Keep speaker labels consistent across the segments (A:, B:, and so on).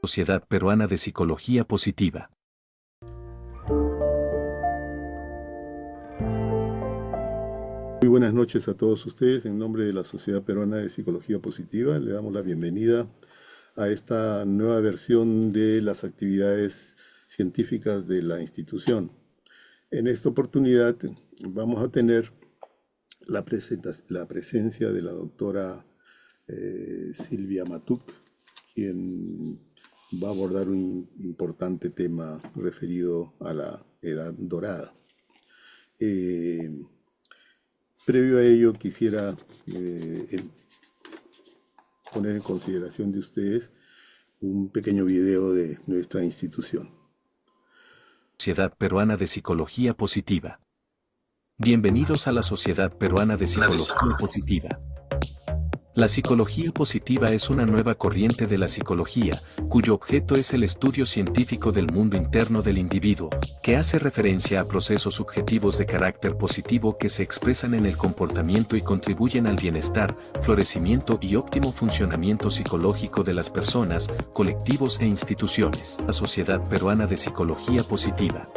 A: Sociedad Peruana de Psicología Positiva.
B: Muy buenas noches a todos ustedes. En nombre de la Sociedad Peruana de Psicología Positiva, le damos la bienvenida a esta nueva versión de las actividades científicas de la institución. En esta oportunidad vamos a tener la presencia de la doctora Silvia Matuk, quien va a abordar un importante tema referido a la edad dorada. Previo a ello, quisiera poner en consideración de ustedes un pequeño video de nuestra institución.
A: Sociedad Peruana de Psicología Positiva. Bienvenidos a la Sociedad Peruana de Psicología Positiva. La psicología positiva es una nueva corriente de la psicología, cuyo objeto es el estudio científico del mundo interno del individuo, que hace referencia a procesos subjetivos de carácter positivo que se expresan en el comportamiento y contribuyen al bienestar, florecimiento y óptimo funcionamiento psicológico de las personas, colectivos e instituciones. La Sociedad Peruana de Psicología Positiva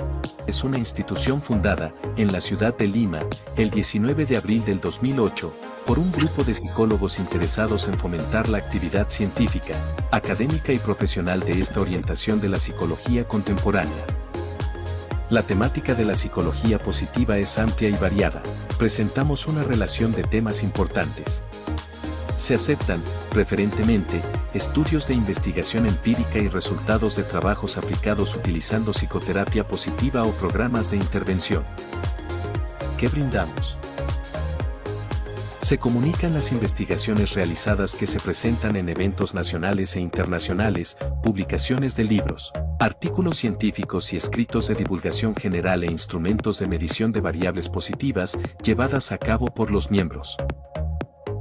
A: es una institución fundada, en la ciudad de Lima, el 19 de abril del 2008, por un grupo de psicólogos interesados en fomentar la actividad científica, académica y profesional de esta orientación de la psicología contemporánea. La temática de la psicología positiva es amplia y variada. Presentamos una relación de temas importantes. Se aceptan, preferentemente, estudios de investigación empírica y resultados de trabajos aplicados utilizando psicoterapia positiva o programas de intervención. ¿Qué brindamos? Se comunican las investigaciones realizadas que se presentan en eventos nacionales e internacionales, publicaciones de libros, artículos científicos y escritos de divulgación general e instrumentos de medición de variables positivas llevadas a cabo por los miembros.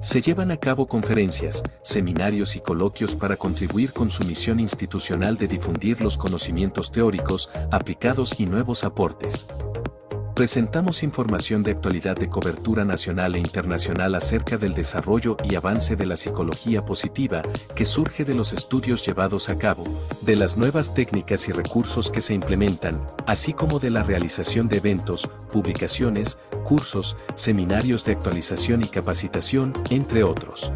A: Se llevan a cabo conferencias, seminarios y coloquios para contribuir con su misión institucional de difundir los conocimientos teóricos, aplicados y nuevos aportes. Presentamos información de actualidad de cobertura nacional e internacional acerca del desarrollo y avance de la psicología positiva, que surge de los estudios llevados a cabo, de las nuevas técnicas y recursos que se implementan, así como de la realización de eventos, publicaciones, cursos, seminarios de actualización y capacitación, entre otros.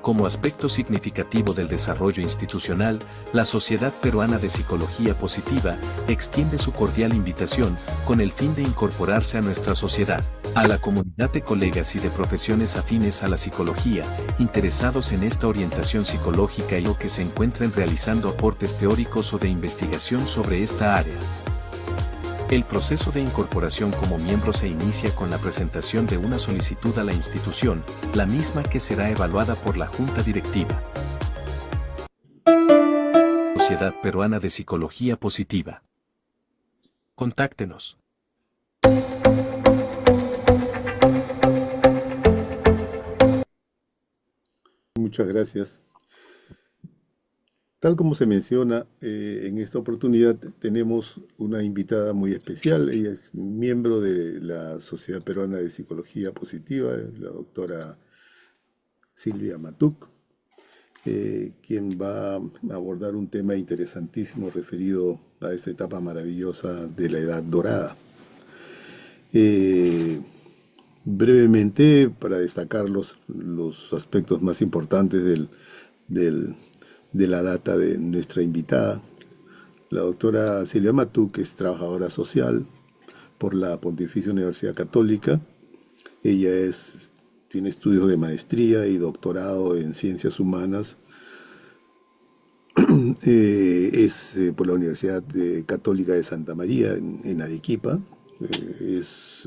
A: Como aspecto significativo del desarrollo institucional, la Sociedad Peruana de Psicología Positiva extiende su cordial invitación, con el fin de incorporarse a nuestra sociedad, a la comunidad de colegas y de profesiones afines a la psicología, interesados en esta orientación psicológica y o que se encuentren realizando aportes teóricos o de investigación sobre esta área. El proceso de incorporación como miembro se inicia con la presentación de una solicitud a la institución, la misma que será evaluada por la Junta Directiva. Sociedad Peruana de Psicología Positiva. Contáctenos.
B: Muchas gracias. Tal como se menciona, en esta oportunidad tenemos una invitada muy especial. Ella es miembro de la Sociedad Peruana de Psicología Positiva, la doctora Silvia Matuk, quien va a abordar un tema interesantísimo referido a esta etapa maravillosa de la edad dorada. Brevemente, para destacar los aspectos más importantes de la data de nuestra invitada, la doctora Silvia Matuk es trabajadora social por la Pontificia Universidad Católica. Ella tiene estudios de maestría y doctorado en ciencias humanas. Por la Universidad Católica de Santa María en Arequipa.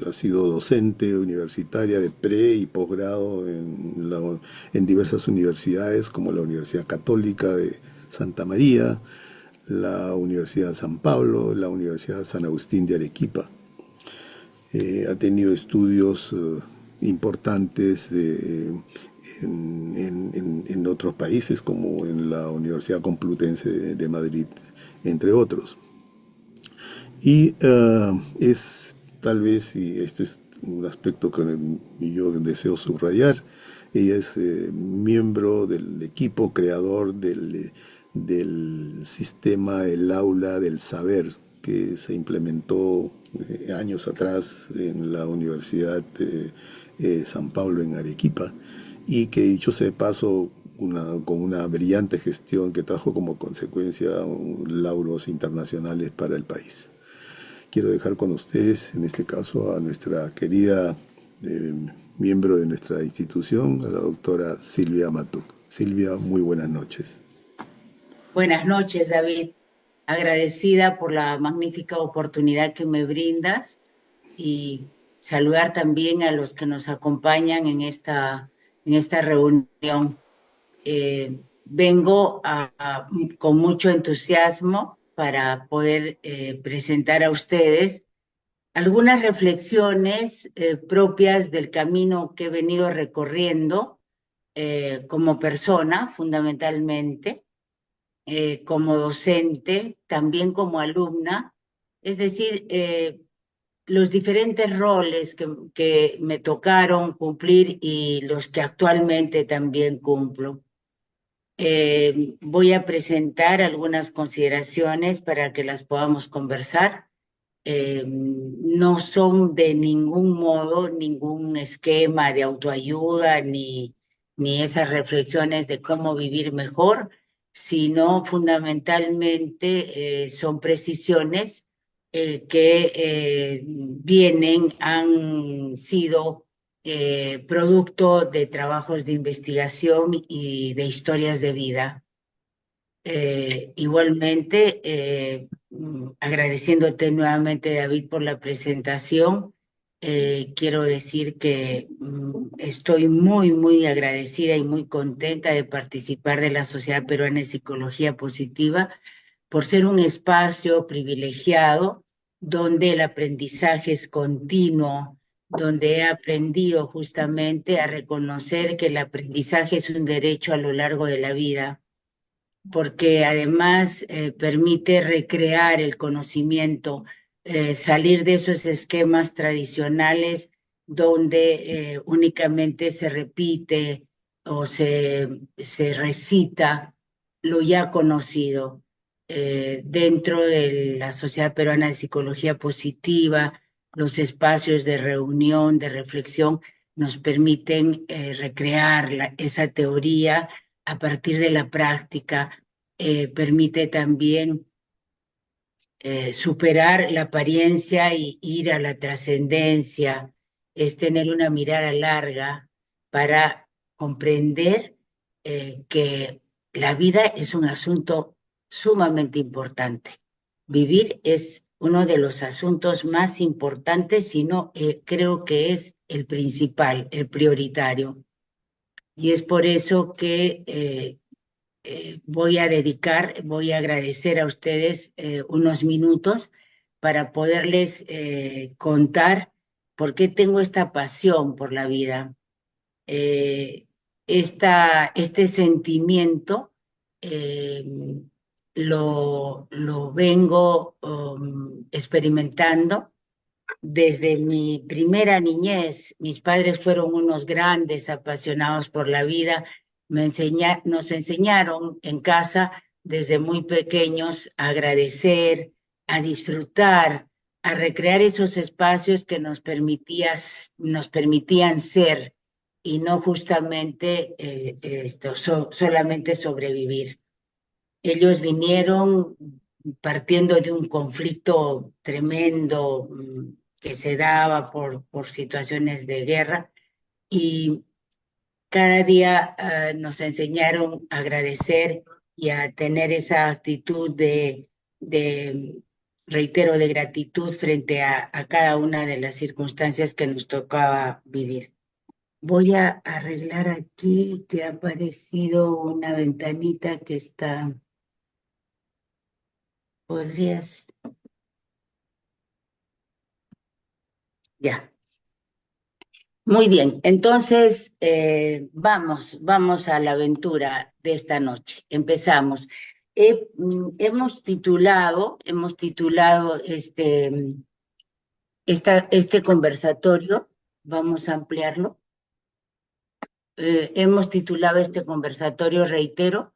B: Ha sido docente universitaria de pre y posgrado en diversas universidades como la Universidad Católica de Santa María, la Universidad San Pablo, la Universidad San Agustín de Arequipa. Ha tenido estudios importantes en otros países como en la Universidad Complutense de Madrid, entre otros. Y es tal vez, y este es un aspecto que yo deseo subrayar, ella es miembro del equipo creador del sistema, el aula del saber que se implementó años atrás en la Universidad de San Pablo en Arequipa y que dicho sea de paso con una brillante gestión que trajo como consecuencia lauros internacionales para el país. Quiero dejar con ustedes, en este caso, a nuestra querida eh, miembro de nuestra institución, a la doctora Silvia Matuk. Silvia, muy buenas noches.
C: Buenas noches, David. Agradecida por la magnífica oportunidad que me brindas y saludar también a los que nos acompañan en esta reunión. Vengo con mucho entusiasmo para poder presentar a ustedes algunas reflexiones propias del camino que he venido recorriendo como persona, fundamentalmente, como docente, también como alumna, es decir, los diferentes roles que me tocaron cumplir y los que actualmente también cumplo. Voy a presentar algunas consideraciones para que las podamos conversar. No son de ningún modo ningún esquema de autoayuda ni esas reflexiones de cómo vivir mejor, sino fundamentalmente son precisiones que han sido producto de trabajos de investigación y de historias de vida. Igualmente, agradeciéndote nuevamente, David, por la presentación, quiero decir que estoy muy agradecida y muy contenta de participar de la Sociedad Peruana de Psicología Positiva por ser un espacio privilegiado donde el aprendizaje es continuo, donde he aprendido justamente a reconocer que el aprendizaje es un derecho a lo largo de la vida, porque además permite recrear el conocimiento, salir de esos esquemas tradicionales donde únicamente se repite o se recita lo ya conocido. Dentro de la Sociedad Peruana de Psicología Positiva, los espacios de reunión, de reflexión, nos permiten recrear esa teoría a partir de la práctica, permite también superar la apariencia y ir a la trascendencia, es tener una mirada larga para comprender que la vida es un asunto sumamente importante. Vivir es uno de los asuntos más importantes, si no, creo que es el principal, el prioritario. Y es por eso que voy a agradecer a ustedes unos minutos para poderles contar por qué tengo esta pasión por la vida. Este sentimiento eh, lo vengo experimentando desde mi primera niñez. Mis padres fueron unos grandes apasionados por la vida. Nos enseñaron en casa desde muy pequeños a agradecer, a disfrutar, a recrear esos espacios que nos permitían ser y no justamente solamente sobrevivir. Ellos vinieron partiendo de un conflicto tremendo que se daba por situaciones de guerra, y cada día nos enseñaron a agradecer y a tener esa actitud reitero, de gratitud frente a cada una de las circunstancias que nos tocaba vivir. Voy a arreglar aquí que ha aparecido una ventanita que está... ¿Podrías? Ya. Muy bien, entonces vamos a la aventura de esta noche. Empezamos. Hemos titulado este conversatorio, vamos a ampliarlo. Hemos titulado este conversatorio, reitero,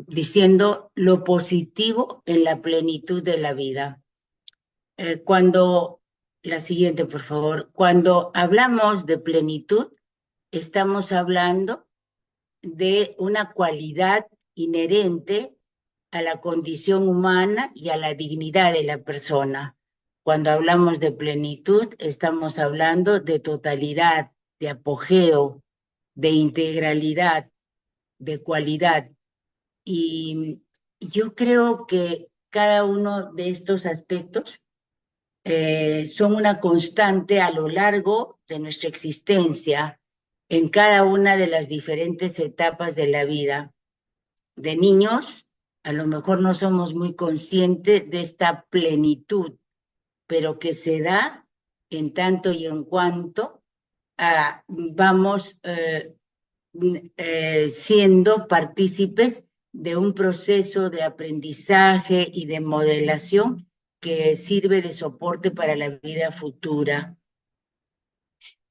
C: diciendo lo positivo en la plenitud de la vida. La siguiente, por favor. Cuando hablamos de plenitud, estamos hablando de una cualidad inherente a la condición humana y a la dignidad de la persona. Cuando hablamos de plenitud, estamos hablando de totalidad, de apogeo, de integralidad, de cualidad. Y yo creo que cada uno de estos aspectos son una constante a lo largo de nuestra existencia en cada una de las diferentes etapas de la vida. De niños, a lo mejor no somos muy conscientes de esta plenitud, pero que se da en tanto y en cuanto vamos siendo partícipes de un proceso de aprendizaje y de modelación que sirve de soporte para la vida futura.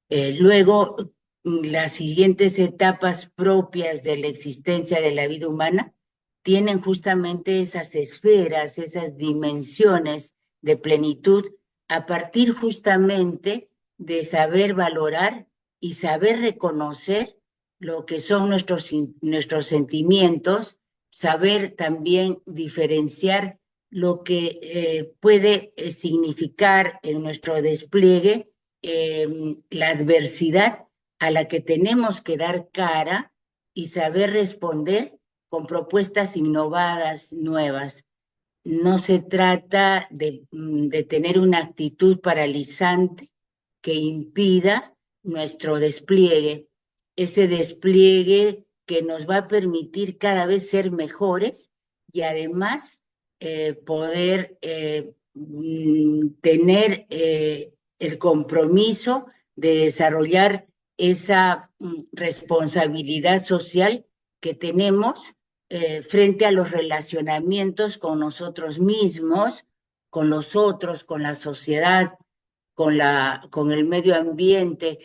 C: Luego, las siguientes etapas propias de la existencia de la vida humana tienen justamente esas esferas, esas dimensiones de plenitud, a partir justamente de saber valorar y saber reconocer lo que son nuestros sentimientos, saber también diferenciar lo que puede significar en nuestro despliegue la adversidad a la que tenemos que dar cara y saber responder con propuestas innovadas, nuevas. No se trata de tener una actitud paralizante que impida nuestro despliegue, ese despliegue que nos va a permitir cada vez ser mejores y además poder tener el compromiso de desarrollar esa responsabilidad social que tenemos frente a los relacionamientos con nosotros mismos, con los otros, con la sociedad, con el medio ambiente,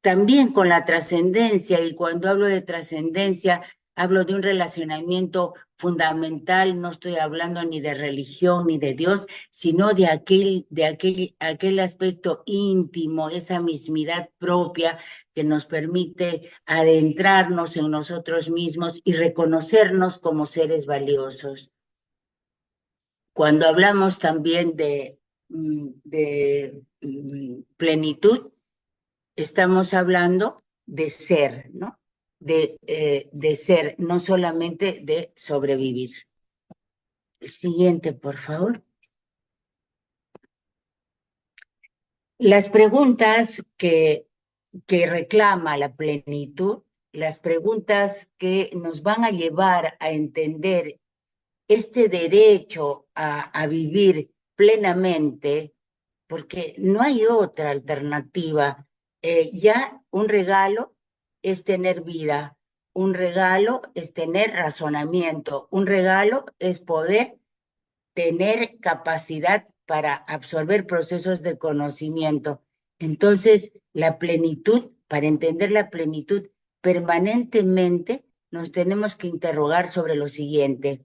C: también con la trascendencia. Y cuando hablo de trascendencia, hablo de un relacionamiento fundamental, no estoy hablando ni de religión ni de Dios, sino de aquel aspecto íntimo, esa mismidad propia que nos permite adentrarnos en nosotros mismos y reconocernos como seres valiosos. Cuando hablamos también de plenitud, estamos hablando de ser, ¿no? De ser, no solamente de sobrevivir. El siguiente, por favor. Las preguntas que reclama la plenitud, las preguntas que nos van a llevar a entender este derecho a vivir plenamente, porque no hay otra alternativa. Ya un regalo es tener vida, un regalo es tener razonamiento, un regalo es poder tener capacidad para absorber procesos de conocimiento. Entonces, la plenitud, para entender la plenitud, permanentemente nos tenemos que interrogar sobre lo siguiente: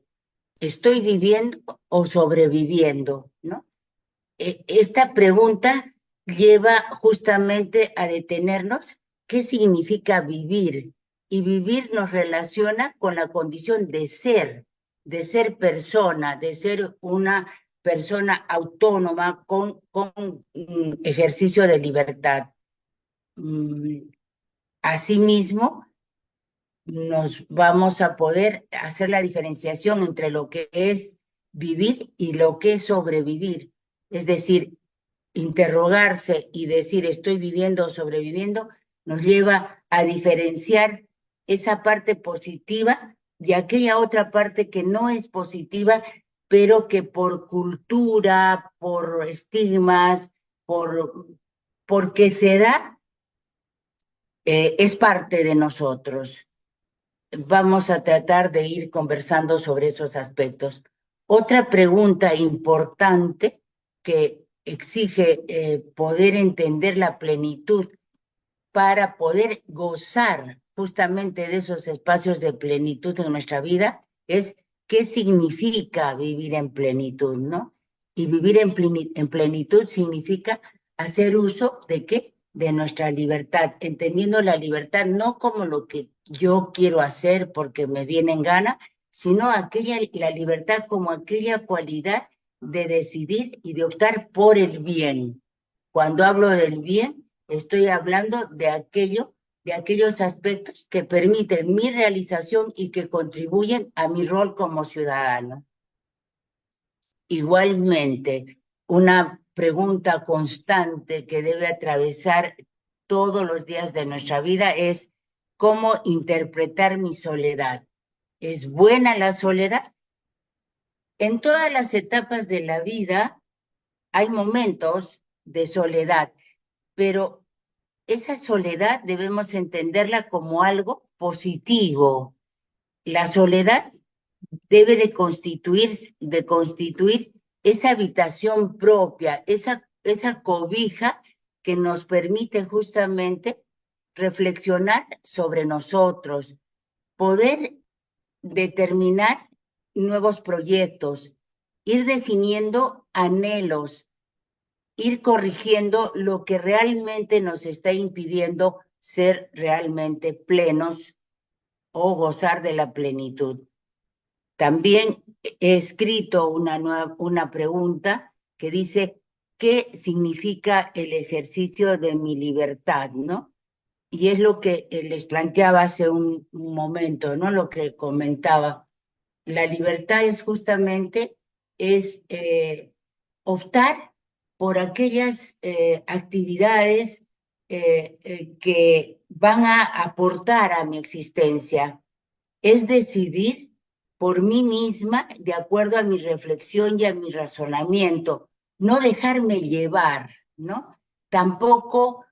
C: ¿estoy viviendo o sobreviviendo? ¿No? Esta pregunta lleva justamente a detenernos qué significa vivir. Y vivir nos relaciona con la condición de ser persona, de ser una persona autónoma con ejercicio de libertad. Asimismo, nos vamos a poder hacer la diferenciación entre lo que es vivir y lo que es sobrevivir. Es decir, interrogarse y decir estoy viviendo o sobreviviendo nos lleva a diferenciar esa parte positiva de aquella otra parte que no es positiva, pero que por cultura, por estigmas, porque se da, es parte de nosotros. Vamos a tratar de ir conversando sobre esos aspectos. Otra pregunta importante que exige poder entender la plenitud para poder gozar justamente de esos espacios de plenitud en nuestra vida es qué significa vivir en plenitud, ¿no? Y vivir en plenitud significa hacer uso de qué? De nuestra libertad, entendiendo la libertad no como lo que yo quiero hacer porque me viene en gana, sino la libertad como aquella cualidad de decidir y de optar por el bien. Cuando hablo del bien, estoy hablando de aquellos aspectos que permiten mi realización y que contribuyen a mi rol como ciudadano. Igualmente, una pregunta constante que debe atravesar todos los días de nuestra vida es cómo interpretar mi soledad. ¿Es buena la soledad? En todas las etapas de la vida hay momentos de soledad, pero esa soledad debemos entenderla como algo positivo. La soledad debe de constituir esa habitación propia, esa cobija que nos permite justamente reflexionar sobre nosotros, poder determinar nuevos proyectos, ir definiendo anhelos, ir corrigiendo lo que realmente nos está impidiendo ser realmente plenos o gozar de la plenitud. También he escrito una pregunta que dice, ¿qué significa el ejercicio de mi libertad, no? Y es lo que les planteaba hace un momento, ¿no? Lo que comentaba. La libertad es justamente optar por aquellas actividades que van a aportar a mi existencia. Es decidir por mí misma de acuerdo a mi reflexión y a mi razonamiento, no dejarme llevar, ¿no? Tampoco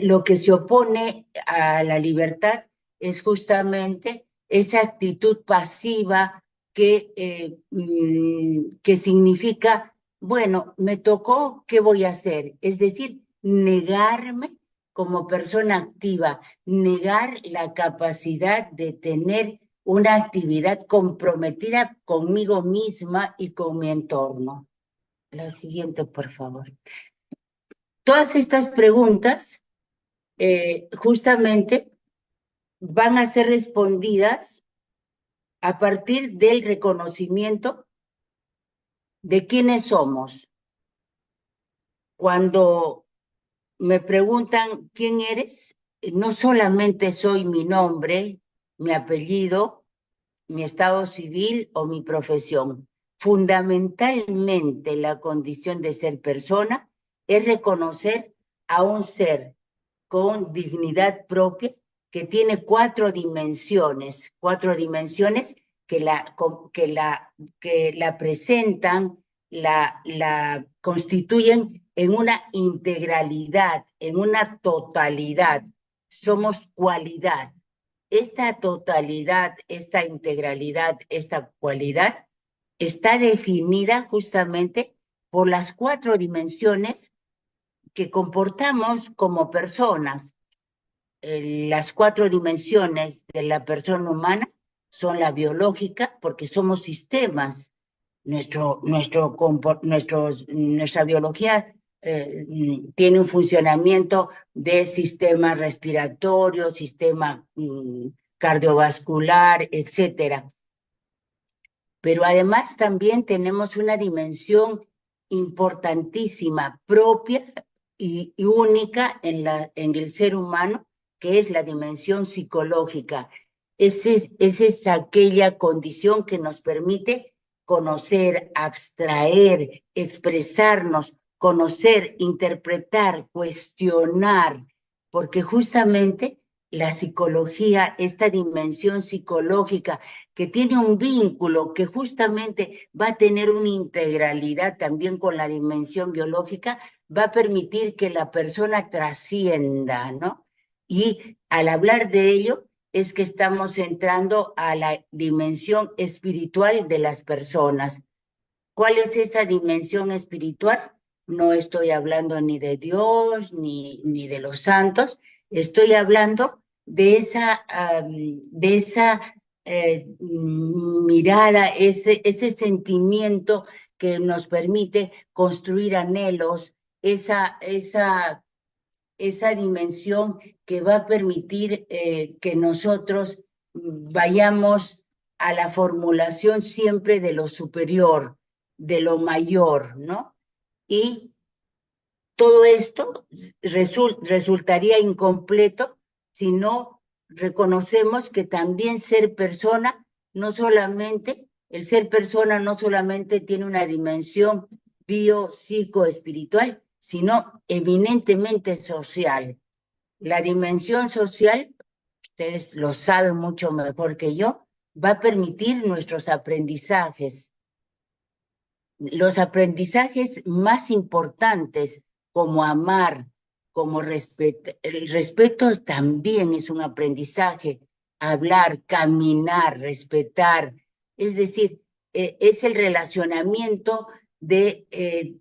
C: lo que se opone a la libertad es justamente esa actitud pasiva que significa, bueno, me tocó, ¿qué voy a hacer? Es decir, negarme como persona activa, negar la capacidad de tener una actividad comprometida conmigo misma y con mi entorno. La siguiente, por favor. Todas estas preguntas justamente van a ser respondidas a partir del reconocimiento de quiénes somos. Cuando me preguntan quién eres, no solamente soy mi nombre, mi apellido, mi estado civil o mi profesión. Fundamentalmente la condición de ser persona es reconocer a un ser con dignidad propia que tiene cuatro dimensiones que la presentan, la constituyen en una integralidad, en una totalidad. Somos cualidad. Esta totalidad, esta integralidad, esta cualidad está definida justamente por las cuatro dimensiones que comportamos como personas. Las cuatro dimensiones de la persona humana son la biológica, porque somos sistemas. Nuestra biología tiene un funcionamiento de sistema respiratorio, sistema cardiovascular, etcétera. Pero además también tenemos una dimensión importantísima, propia y única en el ser humano, que es la dimensión psicológica. Esa es aquella condición que nos permite conocer, abstraer, expresarnos, conocer, interpretar, cuestionar, porque justamente la psicología, esta dimensión psicológica que tiene un vínculo que justamente va a tener una integralidad también con la dimensión biológica, va a permitir que la persona trascienda, ¿no? Y al hablar de ello, es que estamos entrando a la dimensión espiritual de las personas. ¿Cuál es esa dimensión espiritual? No estoy hablando ni de Dios, ni de los santos, estoy hablando mirada, ese sentimiento que nos permite construir anhelos, esa dimensión que va a permitir que nosotros vayamos a la formulación siempre de lo superior, de lo mayor, ¿no? Y todo esto resultaría incompleto si no reconocemos que también ser persona, el ser persona no solamente tiene una dimensión psicoespiritual, sino eminentemente social. La dimensión social, ustedes lo saben mucho mejor que yo, va a permitir nuestros aprendizajes. Los aprendizajes más importantes, como amar, como respetar. El respeto también es un aprendizaje. Hablar, caminar, respetar. Es decir, es el relacionamiento del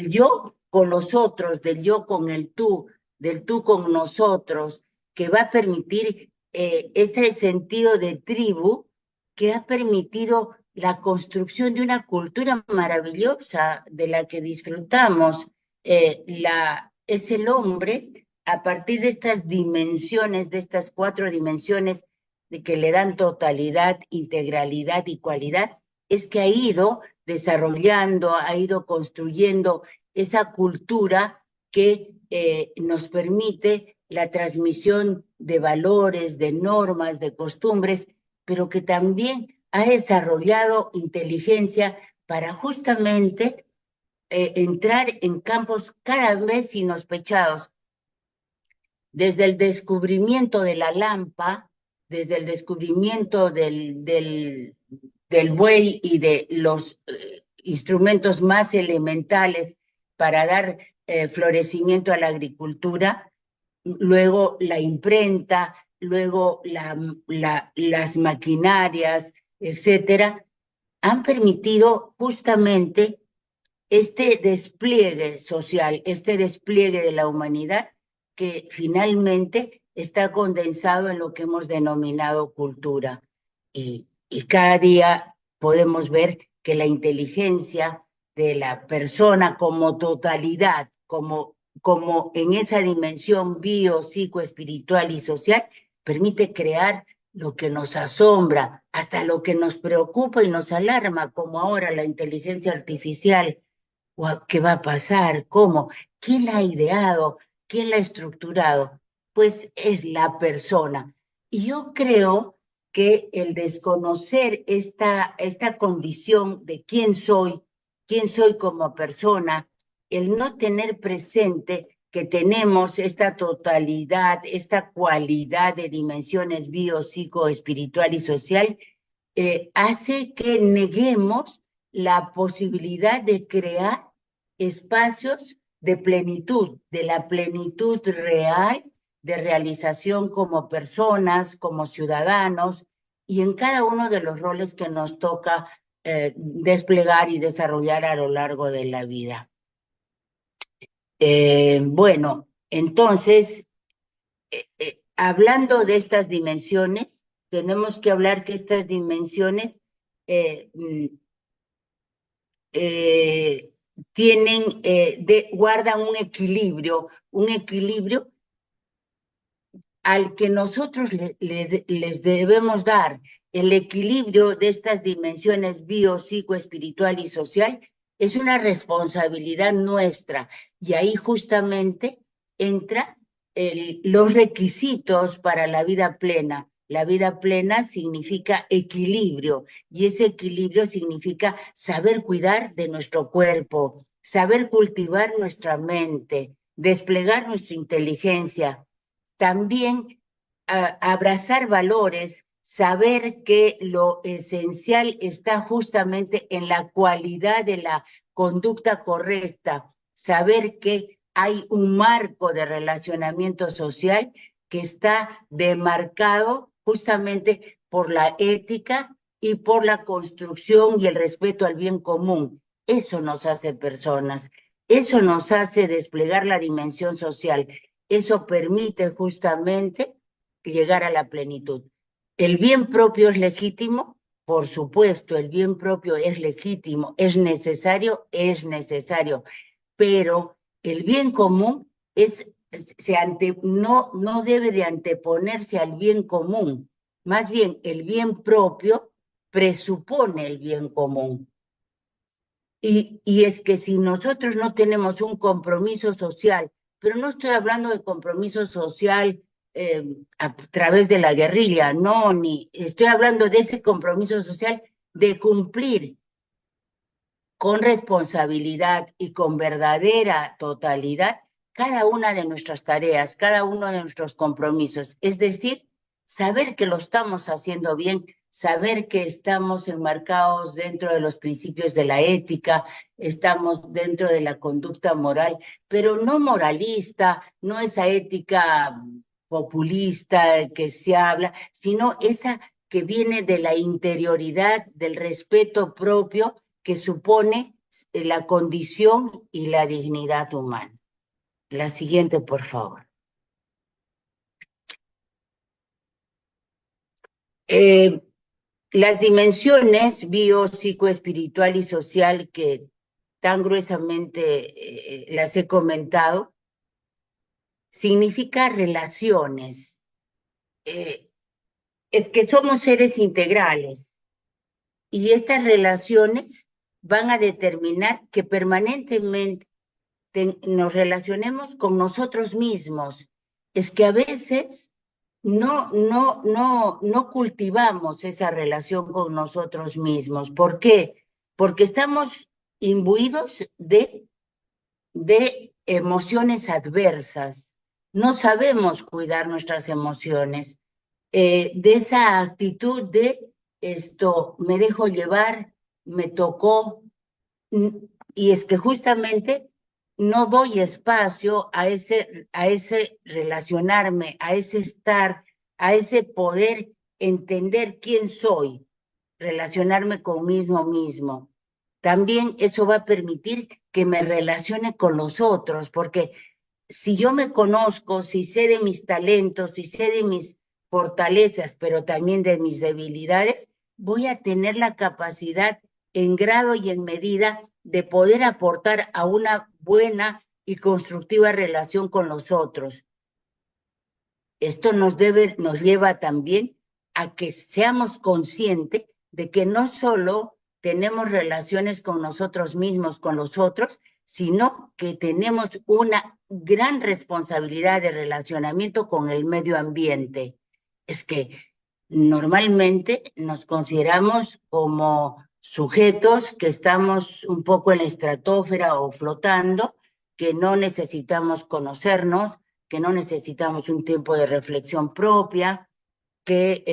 C: yo con los otros, del yo con el tú, del tú con nosotros, que va a permitir ese sentido de tribu que ha permitido la construcción de una cultura maravillosa de la que disfrutamos. Es el hombre, a partir de estas dimensiones, de estas 4 dimensiones de que le dan totalidad, integralidad y cualidad, es que ha ido desarrollando, ha ido construyendo esa cultura que nos permite la transmisión de valores, de normas, de costumbres, pero que también ha desarrollado inteligencia para justamente entrar en campos cada vez inhospechados. Desde el descubrimiento de la lámpara, desde el descubrimiento del buey y de los instrumentos más elementales para dar florecimiento a la agricultura, luego la imprenta, luego las maquinarias, etcétera, han permitido justamente este despliegue social, este despliegue de la humanidad que finalmente está condensado en lo que hemos denominado cultura. Y cada día podemos ver que la inteligencia de la persona como totalidad, como en esa dimensión psicoespiritual y social, permite crear lo que nos asombra, hasta lo que nos preocupa y nos alarma, como ahora la inteligencia artificial. ¿Qué va a pasar? ¿Cómo? ¿Quién la ha ideado? ¿Quién la ha estructurado? Pues es la persona. Y yo creo que el desconocer esta condición de quién soy como persona, el no tener presente que tenemos esta totalidad, esta cualidad de dimensiones psico, espiritual y social, hace que neguemos la posibilidad de crear espacios de plenitud, de la plenitud real, de realización como personas, como ciudadanos, y en cada uno de los roles que nos toca desplegar y desarrollar a lo largo de la vida. Bueno, entonces, hablando de estas dimensiones, tenemos que hablar que estas dimensiones guardan un equilibrio al que nosotros les debemos dar. El equilibrio de estas dimensiones psico, espiritual y social es una responsabilidad nuestra, y ahí justamente entra los requisitos para la vida plena. La vida plena significa equilibrio, y ese equilibrio significa saber cuidar de nuestro cuerpo, saber cultivar nuestra mente, desplegar nuestra inteligencia, también abrazar valores, saber que lo esencial está justamente en la cualidad de la conducta correcta, saber que hay un marco de relacionamiento social que está demarcado justamente por la ética y por la construcción y el respeto al bien común. Eso nos hace personas, eso nos hace desplegar la dimensión social. Eso permite justamente llegar a la plenitud. ¿El bien propio es legítimo? Por supuesto, el bien propio es legítimo. ¿Es necesario? Es necesario. Pero el bien común no debe de anteponerse al bien común. Más bien, el bien propio presupone el bien común. Y es que si nosotros no tenemos un compromiso social, pero no estoy hablando de compromiso social a través de la guerrilla, no, ni estoy hablando de ese compromiso social de cumplir con responsabilidad y con verdadera totalidad cada una de nuestras tareas, cada uno de nuestros compromisos. Es decir, saber que lo estamos haciendo bien, saber que estamos enmarcados dentro de los principios de la ética, estamos dentro de la conducta moral, pero no moralista, no esa ética populista que se habla, sino esa que viene de la interioridad, del respeto propio que supone la condición y la dignidad humana. La siguiente, por favor. Las dimensiones bio, psicoespiritual y social que tan gruesamente las he comentado, significa relaciones. Es que somos seres integrales y estas relaciones van a determinar que permanentemente nos relacionemos con nosotros mismos. Es que a veces no cultivamos esa relación con nosotros mismos. ¿Por qué? Porque estamos imbuidos de emociones adversas. No sabemos cuidar nuestras emociones. De esa actitud de me dejo llevar, me tocó, y es que justamente no doy espacio a ese relacionarme, a ese estar, a ese poder entender quién soy, relacionarme conmigo mismo. También eso va a permitir que me relacione con los otros, porque si yo me conozco, si sé de mis talentos, si sé de mis fortalezas, pero también de mis debilidades, voy a tener la capacidad en grado y en medida de poder aportar a una buena y constructiva relación con los otros. Esto nos lleva también a que seamos conscientes de que no solo tenemos relaciones con nosotros mismos, con los otros, sino que tenemos una gran responsabilidad de relacionamiento con el medio ambiente. Es que normalmente nos consideramos como sujetos que estamos un poco en la estratosfera o flotando, que no necesitamos conocernos, que no necesitamos un tiempo de reflexión propia, que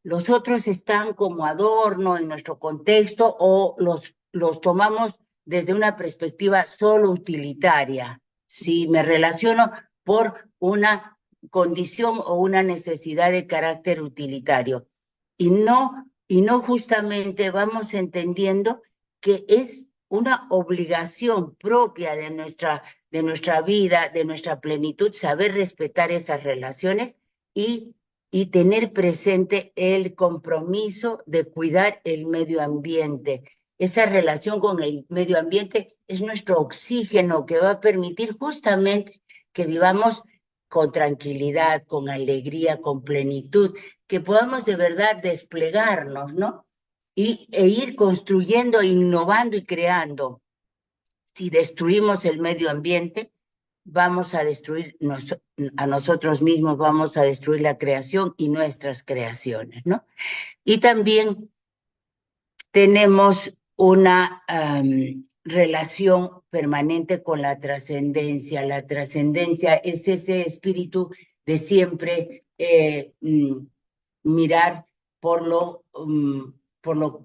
C: los otros están como adorno en nuestro contexto o los tomamos desde una perspectiva solo utilitaria. Si me relaciono por una condición o una necesidad de carácter utilitario. Y no justamente vamos entendiendo que es una obligación propia de nuestra vida, de nuestra plenitud, saber respetar esas relaciones y tener presente el compromiso de cuidar el medio ambiente. Esa relación con el medio ambiente es nuestro oxígeno que va a permitir justamente que vivamos con tranquilidad, con alegría, con plenitud, que podamos de verdad desplegarnos, ¿no? E ir construyendo, innovando y creando. Si destruimos el medio ambiente, vamos a destruir a nosotros mismos, vamos a destruir la creación y nuestras creaciones, ¿no? Y también tenemos una relación permanente con la trascendencia. La trascendencia es ese espíritu de siempre mirar por lo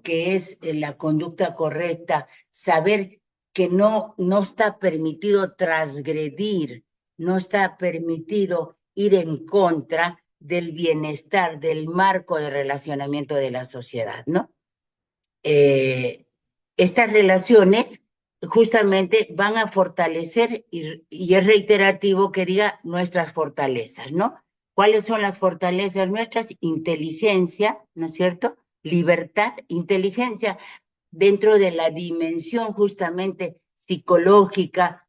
C: que es la conducta correcta, saber que no está permitido transgredir, no está permitido ir en contra del bienestar, del marco de relacionamiento de la sociedad, ¿no? Estas relaciones justamente van a fortalecer, y es reiterativo que diga, nuestras fortalezas, ¿no? ¿Cuáles son las fortalezas nuestras? Inteligencia, ¿no es cierto? Libertad, inteligencia dentro de la dimensión justamente psicológica,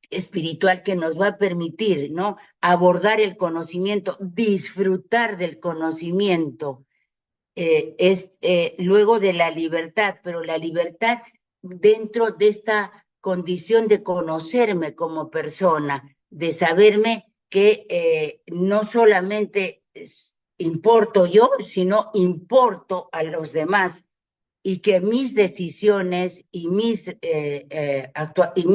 C: espiritual, que nos va a permitir, ¿no?, abordar el conocimiento, disfrutar del conocimiento, luego de la libertad, pero la libertad dentro de esta condición de conocerme como persona, de saberme que no solamente importo yo, sino importo a los demás, y que mis decisiones y mi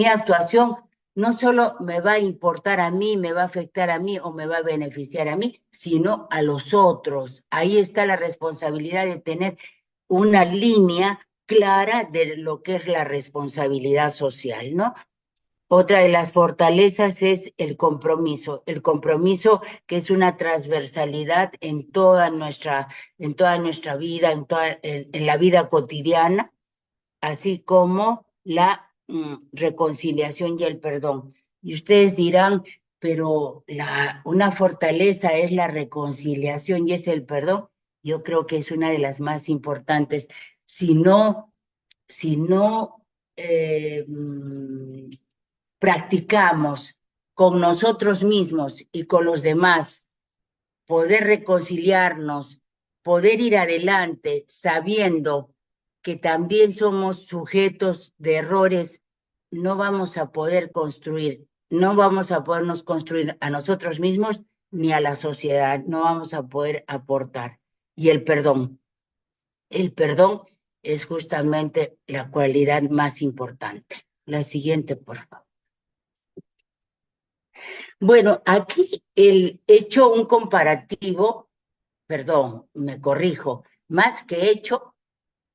C: actuación no solo me va a importar a mí, me va a afectar a mí o me va a beneficiar a mí, sino a los otros. Ahí está la responsabilidad de tener una línea clara de lo que es la responsabilidad social, ¿no? Otra de las fortalezas es el compromiso que es una transversalidad en toda nuestra vida, en la vida cotidiana, así como la reconciliación y el perdón. Y ustedes dirán, pero una fortaleza es la reconciliación y es el perdón. Yo creo que es una de las más importantes. Si no, si no practicamos con nosotros mismos y con los demás, poder reconciliarnos, poder ir adelante sabiendo que también somos sujetos de errores, no vamos a poder construir, no vamos a podernos construir a nosotros mismos ni a la sociedad, no vamos a poder aportar. Y el perdón es justamente la cualidad más importante. La siguiente, por favor. Bueno, aquí he hecho un comparativo, perdón, me corrijo, más que hecho,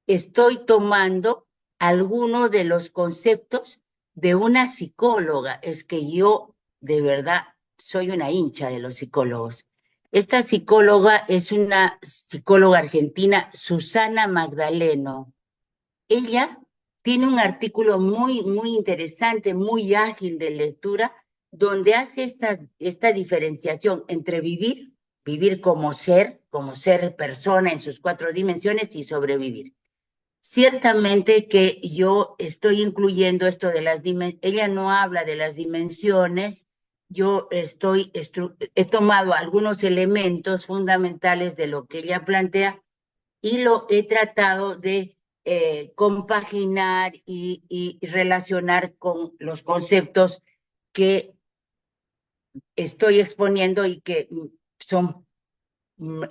C: estoy tomando algunos de los conceptos de una psicóloga. Es que yo de verdad soy una hincha de los psicólogos. Esta psicóloga es una psicóloga argentina, Susana Magdaleno. Ella tiene un artículo muy interesante, muy ágil de lectura, donde hace esta diferenciación entre vivir como ser persona en sus 4 dimensiones, y sobrevivir. Ciertamente que yo estoy incluyendo esto de las dimensiones, ella no habla de las dimensiones, yo he tomado algunos elementos fundamentales de lo que ella plantea y lo he tratado de compaginar y relacionar con los conceptos que estoy exponiendo y que son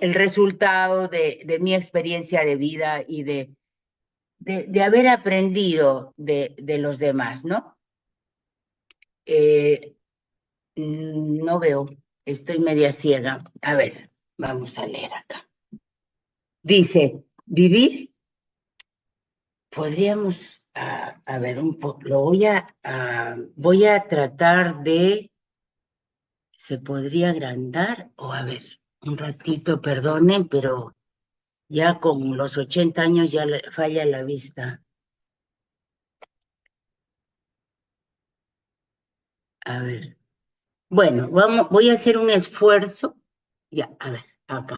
C: el resultado de mi experiencia de vida y de haber aprendido de los demás, ¿no? No veo, estoy media ciega. A ver, vamos a leer acá. Dice, vivir. Podríamos, a ver, un poco, voy a tratar de, ¿se podría agrandar? O a ver, un ratito, perdonen, pero ya con los 80 años ya falla la vista. A ver, bueno, voy a hacer un esfuerzo. Ya, a ver, acá.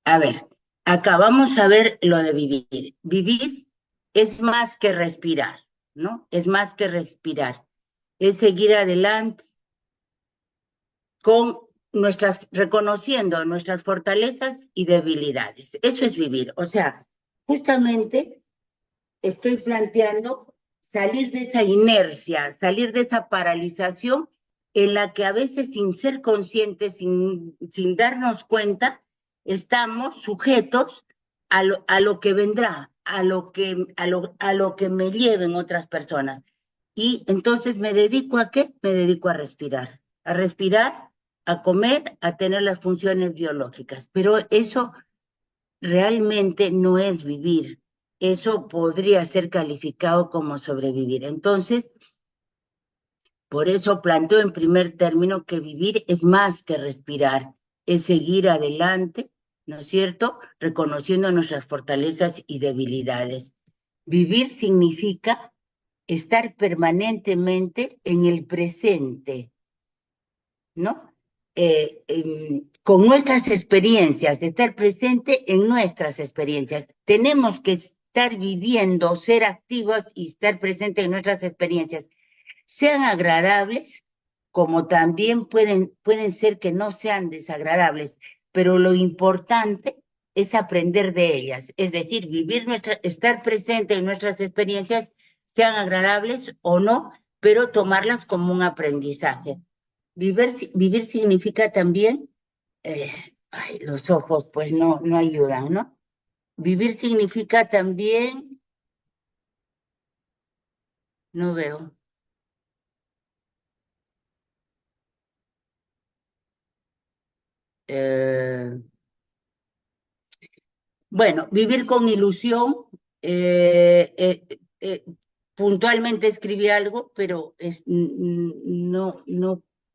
C: A ver, acá vamos a ver lo de vivir. Vivir es más que respirar, ¿no? Es más que respirar. Es seguir adelante reconociendo nuestras fortalezas y debilidades. Eso es vivir. O sea, justamente estoy planteando salir de esa inercia, salir de esa paralización en la que a veces, sin ser conscientes, sin darnos cuenta, estamos sujetos a lo que vendrá, a lo que me lleven otras personas. Y entonces, ¿me dedico a qué? Me dedico a respirar, a comer, a tener las funciones biológicas. Pero eso realmente no es vivir. Eso podría ser calificado como sobrevivir. Entonces, por eso planteo en primer término que vivir es más que respirar, es seguir adelante, ¿no es cierto?, reconociendo nuestras fortalezas y debilidades. Vivir significa estar permanentemente en el presente, ¿no? con nuestras experiencias, de estar presente en nuestras experiencias. Tenemos que estar viviendo, ser activos y estar presentes en nuestras experiencias, sean agradables, como también pueden ser que no sean desagradables, pero lo importante es aprender de ellas, es decir, estar presente en nuestras experiencias, sean agradables o no, pero tomarlas como un aprendizaje. Vivir significa también, eh, ay, los ojos pues no ayudan, ¿no? Vivir significa también, no veo, eh, bueno, vivir con ilusión, eh, eh, eh, puntualmente escribí algo, pero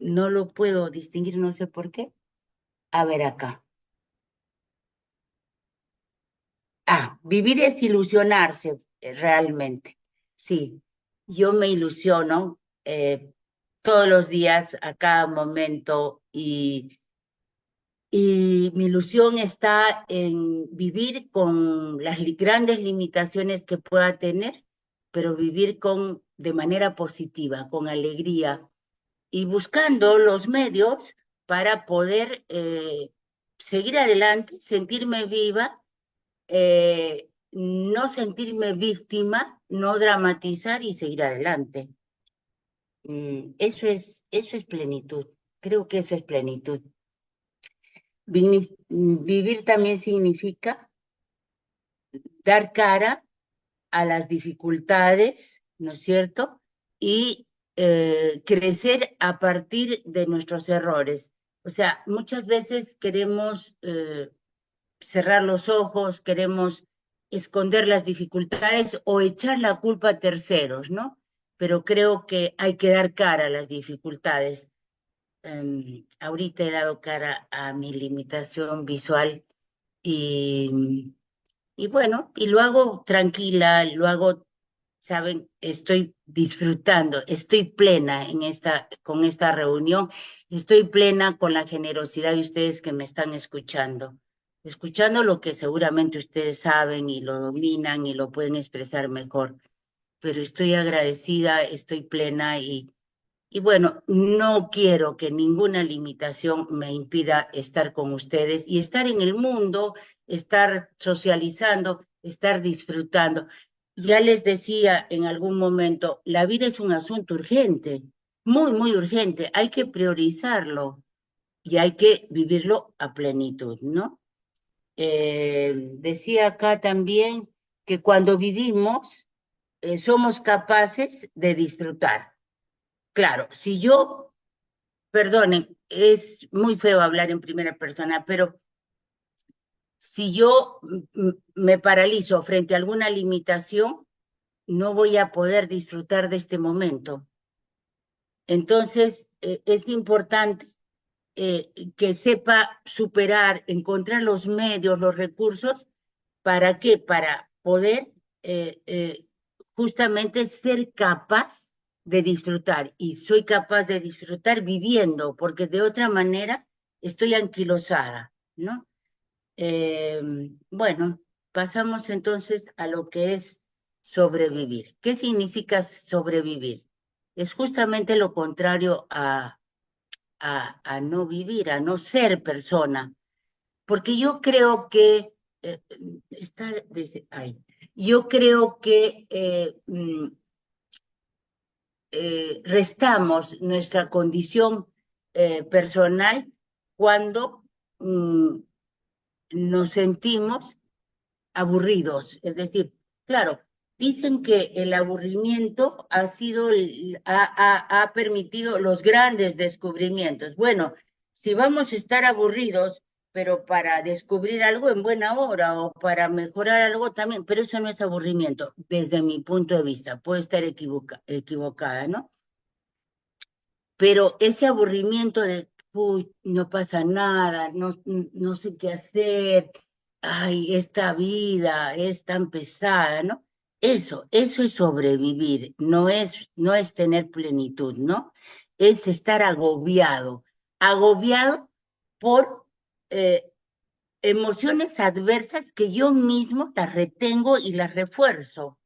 C: no lo puedo distinguir, no sé por qué. A ver acá. Vivir es ilusionarse realmente. Sí, yo me ilusiono todos los días, a cada momento, y mi ilusión está en vivir con las grandes limitaciones que pueda tener, pero vivir de manera positiva, con alegría, y buscando los medios para poder seguir adelante, sentirme viva, no sentirme víctima, no dramatizar y seguir adelante. Eso es plenitud. Creo que eso es plenitud. Vivir también significa dar cara a las dificultades, ¿no es cierto? Y crecer a partir de nuestros errores. O sea, muchas veces queremos cerrar los ojos, queremos esconder las dificultades o echar la culpa a terceros, ¿no? Pero creo que hay que dar cara a las dificultades. Ahorita he dado cara a mi limitación visual y, y bueno, y lo hago tranquila, lo hago, saben, estoy disfrutando, estoy plena con esta reunión, estoy plena con la generosidad de ustedes que me están escuchando lo que seguramente ustedes saben y lo dominan y lo pueden expresar mejor, pero estoy agradecida, estoy plena y bueno, no quiero que ninguna limitación me impida estar con ustedes y estar en el mundo, estar socializando, estar disfrutando. Ya les decía en algún momento, la vida es un asunto urgente, muy urgente. Hay que priorizarlo y hay que vivirlo a plenitud, ¿no? Decía acá también que cuando vivimos, somos capaces de disfrutar. Claro, si yo perdonen, es muy feo hablar en primera persona, pero si yo me paralizo frente a alguna limitación, no voy a poder disfrutar de este momento. Entonces, es importante que sepa superar, encontrar los medios, los recursos, ¿para qué? Para poder justamente ser capaz de disfrutar. Y soy capaz de disfrutar viviendo, porque de otra manera estoy anquilosada, ¿no? Bueno, pasamos entonces a lo que es sobrevivir. ¿Qué significa sobrevivir? Es justamente lo contrario a no vivir, a no ser persona, porque yo creo que está ahí. Yo creo que restamos nuestra condición personal cuando nos sentimos aburridos. Es decir, claro, dicen que el aburrimiento ha permitido los grandes descubrimientos. Bueno, si vamos a estar aburridos, pero para descubrir algo en buena hora o para mejorar algo también, pero eso no es aburrimiento, desde mi punto de vista, puedo estar equivocada, ¿no? Pero ese aburrimiento de, uy, no pasa nada, no sé qué hacer, ay, esta vida es tan pesada, ¿no? Eso es sobrevivir, no es tener plenitud, ¿no? Es estar agobiado. agobiado por emociones adversas que yo mismo las retengo y las refuerzo,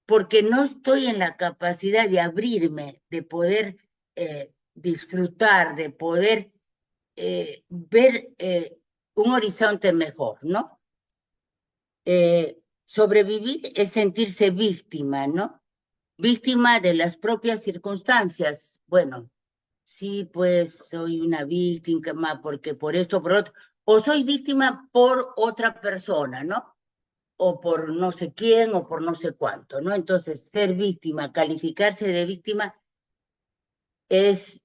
C: porque no estoy en la capacidad de abrirme, de poder disfrutar, de poder ver un horizonte mejor, ¿no? Sobrevivir es sentirse víctima, ¿no? Víctima de las propias circunstancias. Bueno, sí, pues soy una víctima porque por esto, por otro, o soy víctima por otra persona, ¿no? O por no sé quién o por no sé cuánto, ¿no? Entonces, ser víctima, calificarse de víctima es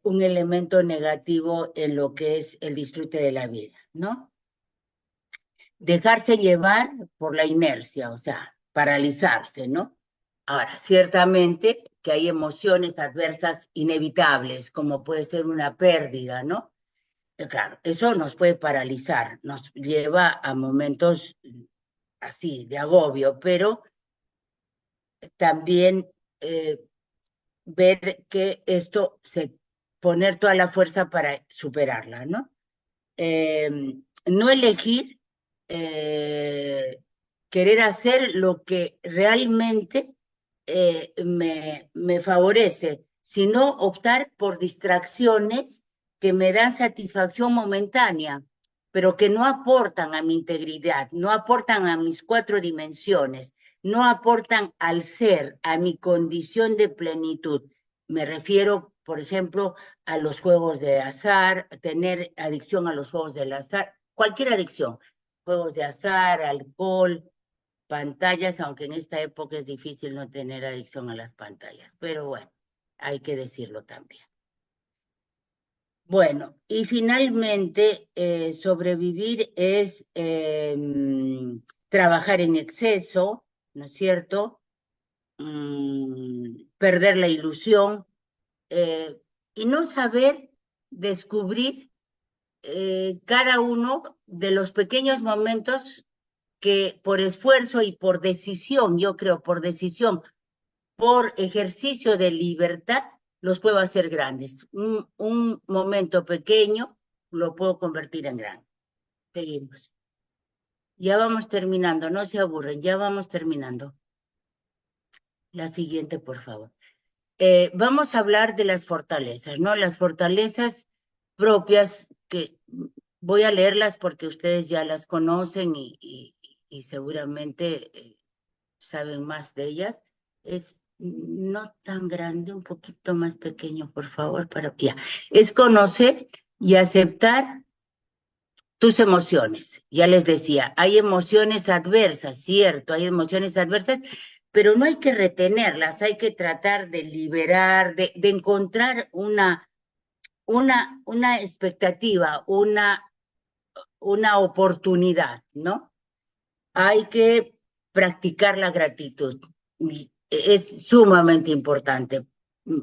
C: un elemento negativo en lo que es el disfrute de la vida, ¿no? Dejarse llevar por la inercia, o sea, paralizarse, ¿no? Ahora, ciertamente que hay emociones adversas inevitables, como puede ser una pérdida, ¿no? Claro, eso nos puede paralizar, nos lleva a momentos así de agobio, pero también ver que esto se poner toda la fuerza para superarla, ¿no? No elegir querer hacer lo que realmente me favorece, sino optar por distracciones que me dan satisfacción momentánea, pero que no aportan a mi integridad, no aportan a mis cuatro dimensiones, no aportan al ser, a mi condición de plenitud. Me refiero, por ejemplo, a los juegos de azar, tener adicción a los juegos del azar, cualquier adicción, juegos de azar, alcohol, pantallas, aunque en esta época es difícil no tener adicción a las pantallas, pero bueno, hay que decirlo también. Bueno, y finalmente, sobrevivir es trabajar en exceso, ¿no es cierto? Perder la ilusión y no saber descubrir cada uno de los pequeños momentos que por esfuerzo y por decisión, yo creo, por decisión, por ejercicio de libertad, los puedo hacer grandes. Un momento pequeño lo puedo convertir en grande. Seguimos. Ya vamos terminando, no se aburren, ya vamos terminando. La siguiente, por favor. Vamos a hablar de las fortalezas, ¿no? Las fortalezas propias que voy a leerlas porque ustedes ya las conocen y seguramente saben más de ellas. Es no tan grande, un poquito más pequeño, por favor, para ya. Es conocer y aceptar tus emociones. Ya les decía, hay emociones adversas, cierto, hay emociones adversas, pero no hay que retenerlas, hay que tratar de liberar, de encontrar una expectativa, una oportunidad, ¿no? Hay que practicar la gratitud. Es sumamente importante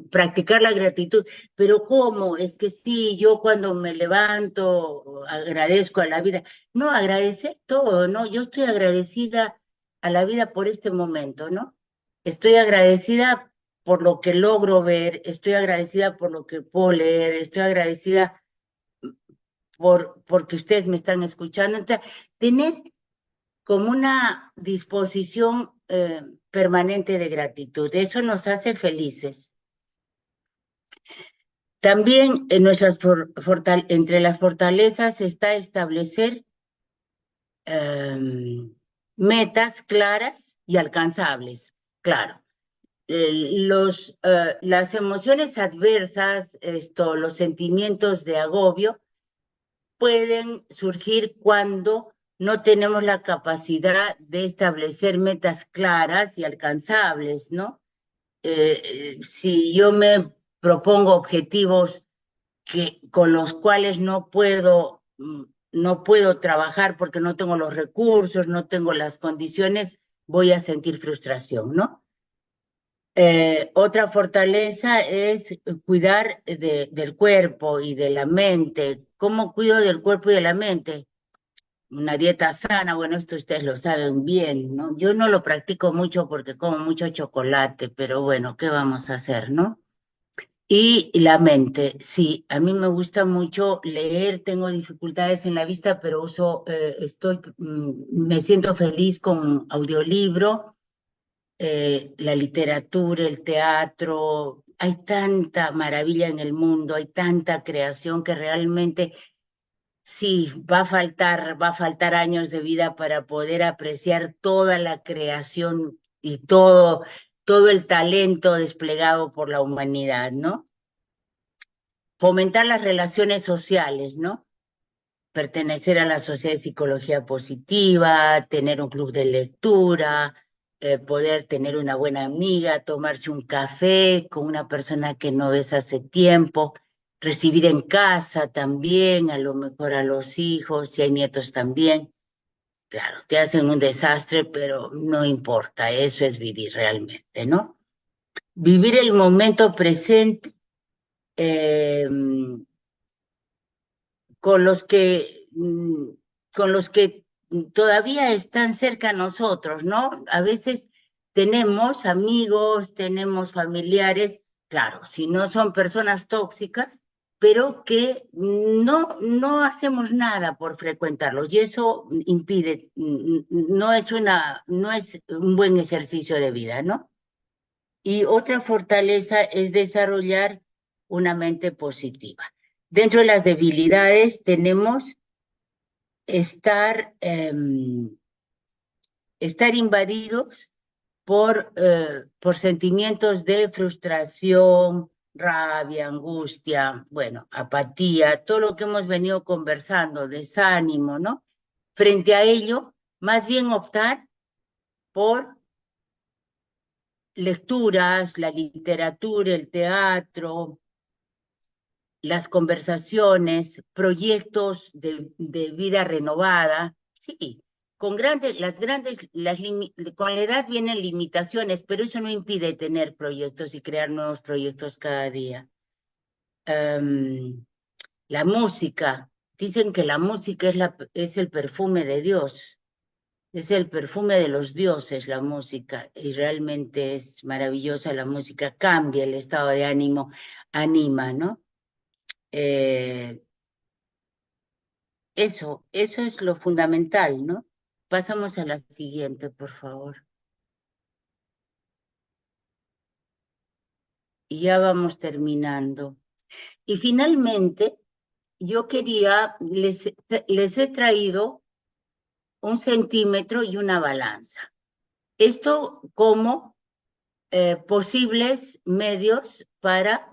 C: practicar la gratitud. Pero ¿cómo? Es que sí, yo cuando me levanto agradezco a la vida. No, agradecer todo, ¿no? Yo estoy agradecida a la vida por este momento, ¿no? Estoy agradecida por lo que logro ver, estoy agradecida por lo que puedo leer, estoy agradecida porque ustedes me están escuchando. Entonces, tener como una disposición permanente de gratitud. Eso nos hace felices. También en entre las fortalezas está establecer metas claras y alcanzables. Claro, las emociones adversas, los sentimientos de agobio, pueden surgir cuando no tenemos la capacidad de establecer metas claras y alcanzables, ¿no? Si yo me propongo objetivos con los cuales no puedo trabajar porque no tengo los recursos, no tengo las condiciones, voy a sentir frustración, ¿no? Otra fortaleza es cuidar del cuerpo y de la mente. ¿Cómo cuido del cuerpo y de la mente? Una dieta sana, bueno, esto ustedes lo saben bien, ¿no? Yo no lo practico mucho porque como mucho chocolate, pero bueno, ¿qué vamos a hacer, no? Y la mente, sí, a mí me gusta mucho leer, tengo dificultades en la vista, pero me siento feliz con audiolibro, la literatura, el teatro. Hay tanta maravilla en el mundo, hay tanta creación que realmente sí, va a faltar años de vida para poder apreciar toda la creación y todo el talento desplegado por la humanidad, ¿no? Fomentar las relaciones sociales, ¿no? Pertenecer a la Sociedad de Psicología Positiva, tener un club de lectura, poder tener una buena amiga, tomarse un café con una persona que no ves hace tiempo, recibir en casa también, a lo mejor a los hijos, si hay nietos también. Claro, te hacen un desastre, pero no importa, eso es vivir realmente, ¿no? Vivir el momento presente, eh, con los que, con los que todavía están cerca a nosotros, ¿no? A veces tenemos amigos, tenemos familiares, claro, si no son personas tóxicas, pero que no hacemos nada por frecuentarlos y eso impide, no es un buen ejercicio de vida, ¿no? Y otra fortaleza es desarrollar una mente positiva. Dentro de las debilidades tenemos estar, estar invadidos por sentimientos de frustración, rabia, angustia, bueno, apatía, todo lo que hemos venido conversando, desánimo, ¿no? Frente a ello, más bien optar por lecturas, la literatura, el teatro, las conversaciones, proyectos de vida renovada, sí, con la edad vienen limitaciones, pero eso no impide tener proyectos y crear nuevos proyectos cada día. La música, dicen que la música es el perfume de Dios, es el perfume de los dioses, la música, y realmente es maravillosa la música, cambia el estado de ánimo, anima, ¿no? Eh, eso es lo fundamental, ¿no? Pasamos a la siguiente, por favor. Y ya vamos terminando. Y finalmente, les he traído un centímetro y una balanza. Esto como posibles medios para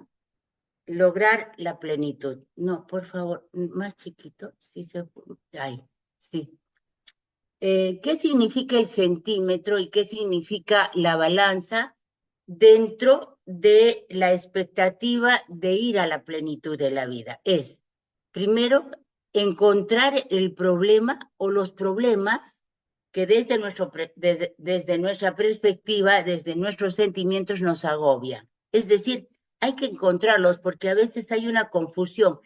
C: lograr la plenitud. No, por favor, más chiquito, si se puede. Ahí, sí. ¿Qué significa el centímetro y qué significa la balanza dentro de la expectativa de ir a la plenitud de la vida? Es, primero, encontrar el problema o los problemas que desde nuestra perspectiva, desde nuestros sentimientos nos agobian. Es decir, hay que encontrarlos porque a veces hay una confusión,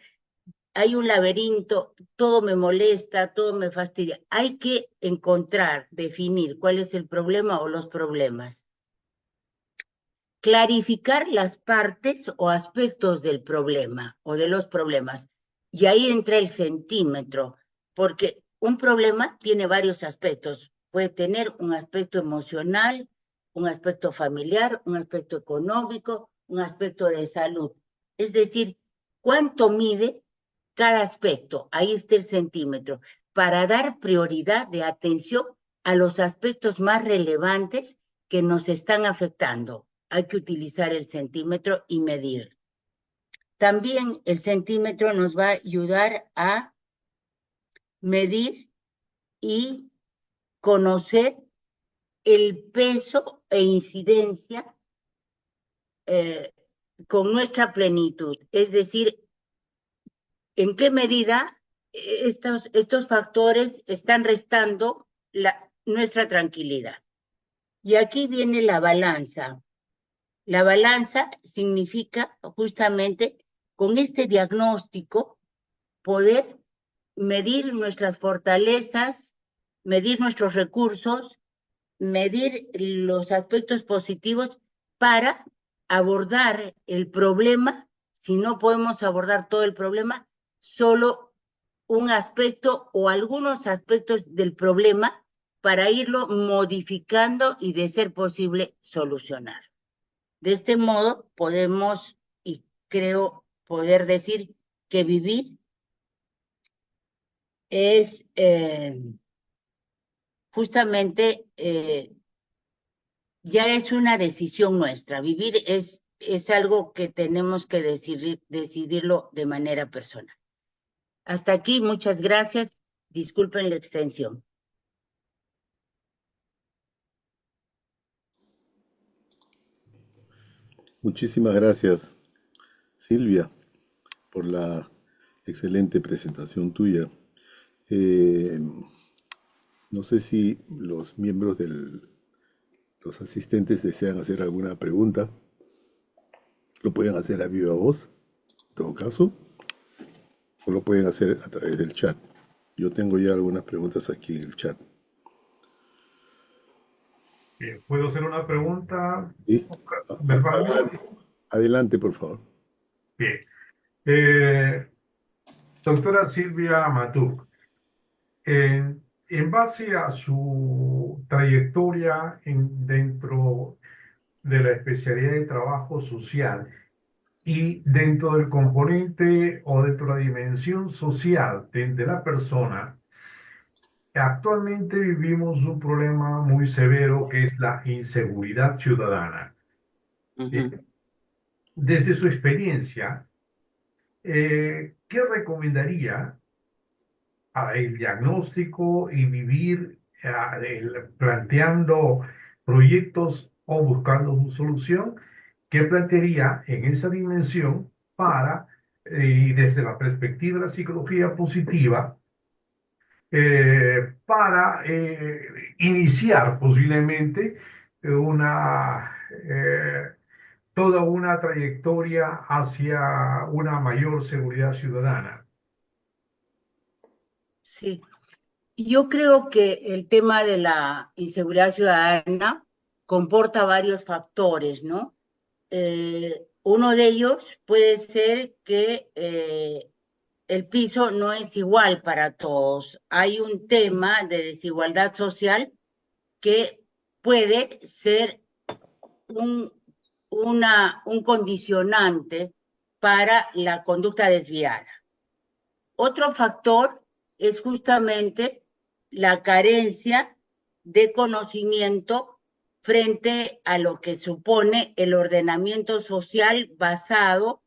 C: hay un laberinto, todo me molesta, todo me fastidia. Hay que encontrar, definir cuál es el problema o los problemas. Clarificar las partes o aspectos del problema o de los problemas. Y ahí entra el centímetro, porque un problema tiene varios aspectos. Puede tener un aspecto emocional, un aspecto familiar, un aspecto económico, un aspecto de salud. Es decir, ¿cuánto mide cada aspecto? Ahí está el centímetro, para dar prioridad de atención a los aspectos más relevantes que nos están afectando. Hay que utilizar el centímetro y medir. También el centímetro nos va a ayudar a medir y conocer el peso e incidencia con nuestra plenitud, es decir, en qué medida estos factores están restando nuestra tranquilidad. Y aquí viene la balanza. La balanza significa justamente con este diagnóstico poder medir nuestras fortalezas, medir nuestros recursos, medir los aspectos positivos para abordar el problema, si no podemos abordar todo el problema, solo un aspecto o algunos aspectos del problema para irlo modificando y, de ser posible, solucionar. De este modo podemos, y creo poder decir, que vivir es justamente, ya es una decisión nuestra. Vivir es algo que tenemos que decidirlo de manera personal. Hasta aquí, muchas gracias. Disculpen la extensión.
B: Muchísimas gracias, Silvia, por la excelente presentación tuya. Eh, no sé si los miembros los asistentes desean hacer alguna pregunta. Lo pueden hacer a viva voz, en todo caso, o lo pueden hacer a través del chat. Yo tengo ya algunas preguntas aquí en el chat.
D: Bien, ¿puedo hacer una pregunta
B: ¿Sí?
D: verbal?
B: Adelante, por favor.
D: Bien. Eh, Doctora Silvia Matuk, en base a su trayectoria dentro de la especialidad de trabajo social y dentro del componente o dentro de la dimensión social de la persona, actualmente vivimos un problema muy severo que es la inseguridad ciudadana. Desde su experiencia, ¿qué recomendaría el diagnóstico y vivir planteando proyectos o buscando una solución? ¿Qué plantearía en esa dimensión y desde la perspectiva de la psicología positiva, para iniciar posiblemente toda una trayectoria hacia una mayor seguridad ciudadana?
C: Sí, yo creo que el tema de la inseguridad ciudadana comporta varios factores, ¿no? Uno de ellos puede ser que el piso no es igual para todos. Hay un tema de desigualdad social que puede ser un condicionante para la conducta desviada. Otro factor es justamente la carencia de conocimiento frente a lo que supone el ordenamiento social basado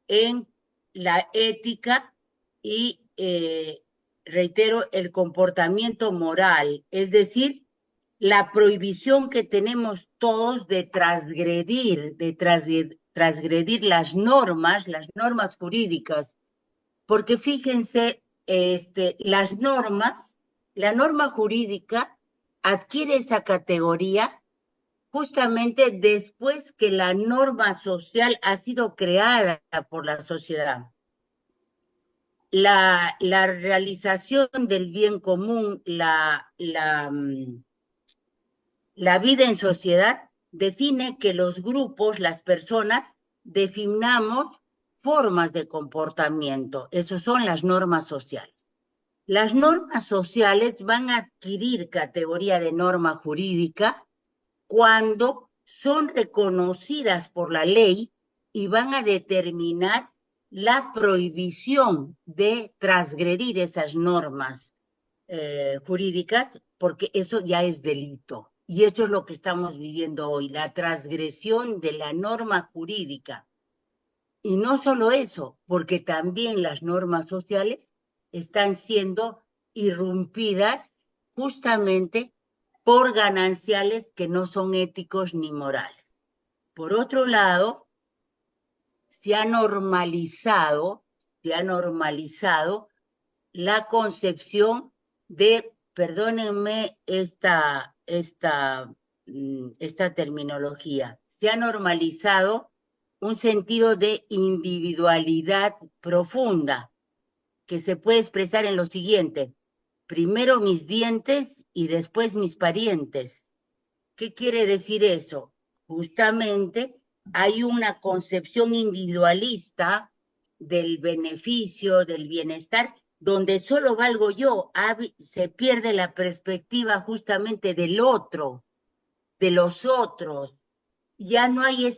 C: en la ética y, reitero, el comportamiento moral, es decir, la prohibición que tenemos todos de transgredir las normas jurídicas, porque fíjense, la norma jurídica adquiere esa categoría justamente después que la norma social ha sido creada por la sociedad. La realización del bien común, la vida en sociedad define que los grupos, las personas, definamos formas de comportamiento. Esas son las normas sociales. Las normas sociales van a adquirir categoría de norma jurídica cuando son reconocidas por la ley y van a determinar la prohibición de transgredir esas normas jurídicas, porque eso ya es delito. Y eso es lo que estamos viviendo hoy, la transgresión de la norma jurídica. Y no solo eso, porque también las normas sociales están siendo irrumpidas justamente por gananciales que no son éticos ni morales. Por otro lado, se ha normalizado la concepción de, perdónenme esta terminología, se ha normalizado un sentido de individualidad profunda que se puede expresar en lo siguiente: primero mis dientes y después mis parientes. ¿Qué quiere decir eso? Justamente hay una concepción individualista del beneficio, del bienestar, donde solo valgo yo. Se pierde la perspectiva justamente del otro, de los otros. Ya no hay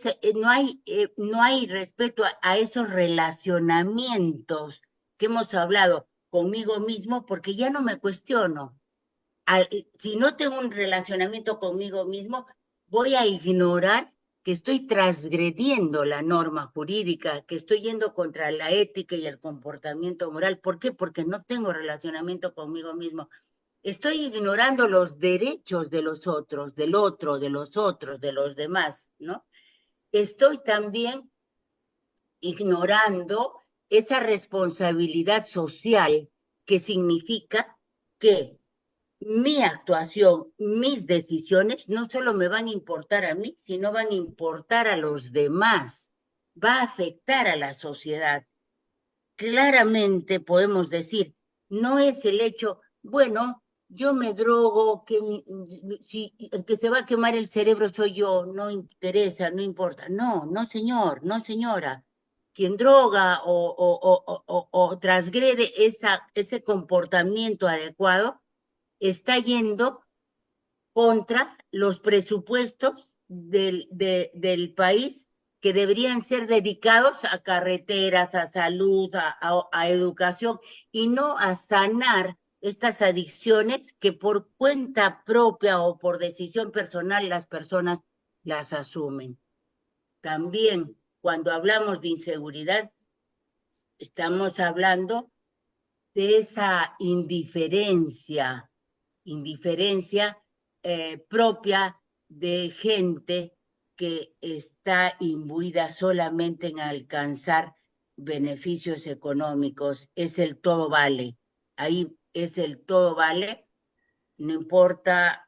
C: no hay respeto a esos relacionamientos que hemos hablado conmigo mismo, porque ya no me cuestiono. Si no tengo un relacionamiento conmigo mismo, voy a ignorar que estoy transgrediendo la norma jurídica, que estoy yendo contra la ética y el comportamiento moral. ¿Por qué? Porque no tengo relacionamiento conmigo mismo. Estoy ignorando los derechos de los otros, del otro, de los otros, de los demás, ¿no? Estoy también ignorando esa responsabilidad social que significa que mi actuación, mis decisiones, no solo me van a importar a mí, sino van a importar a los demás, va a afectar a la sociedad. Claramente podemos decir, no es el hecho, bueno, yo me drogo, si el que se va a quemar el cerebro soy yo, no interesa, no importa. No, no señor, no señora. Quien droga o transgrede ese comportamiento adecuado está yendo contra los presupuestos del país que deberían ser dedicados a carreteras, a salud, a educación, y no a sanar estas adicciones que por cuenta propia o por decisión personal las personas las asumen. También cuando hablamos de inseguridad, estamos hablando de esa indiferencia propia de gente que está imbuida solamente en alcanzar beneficios económicos. Es el todo vale. Ahí es el todo vale, no importa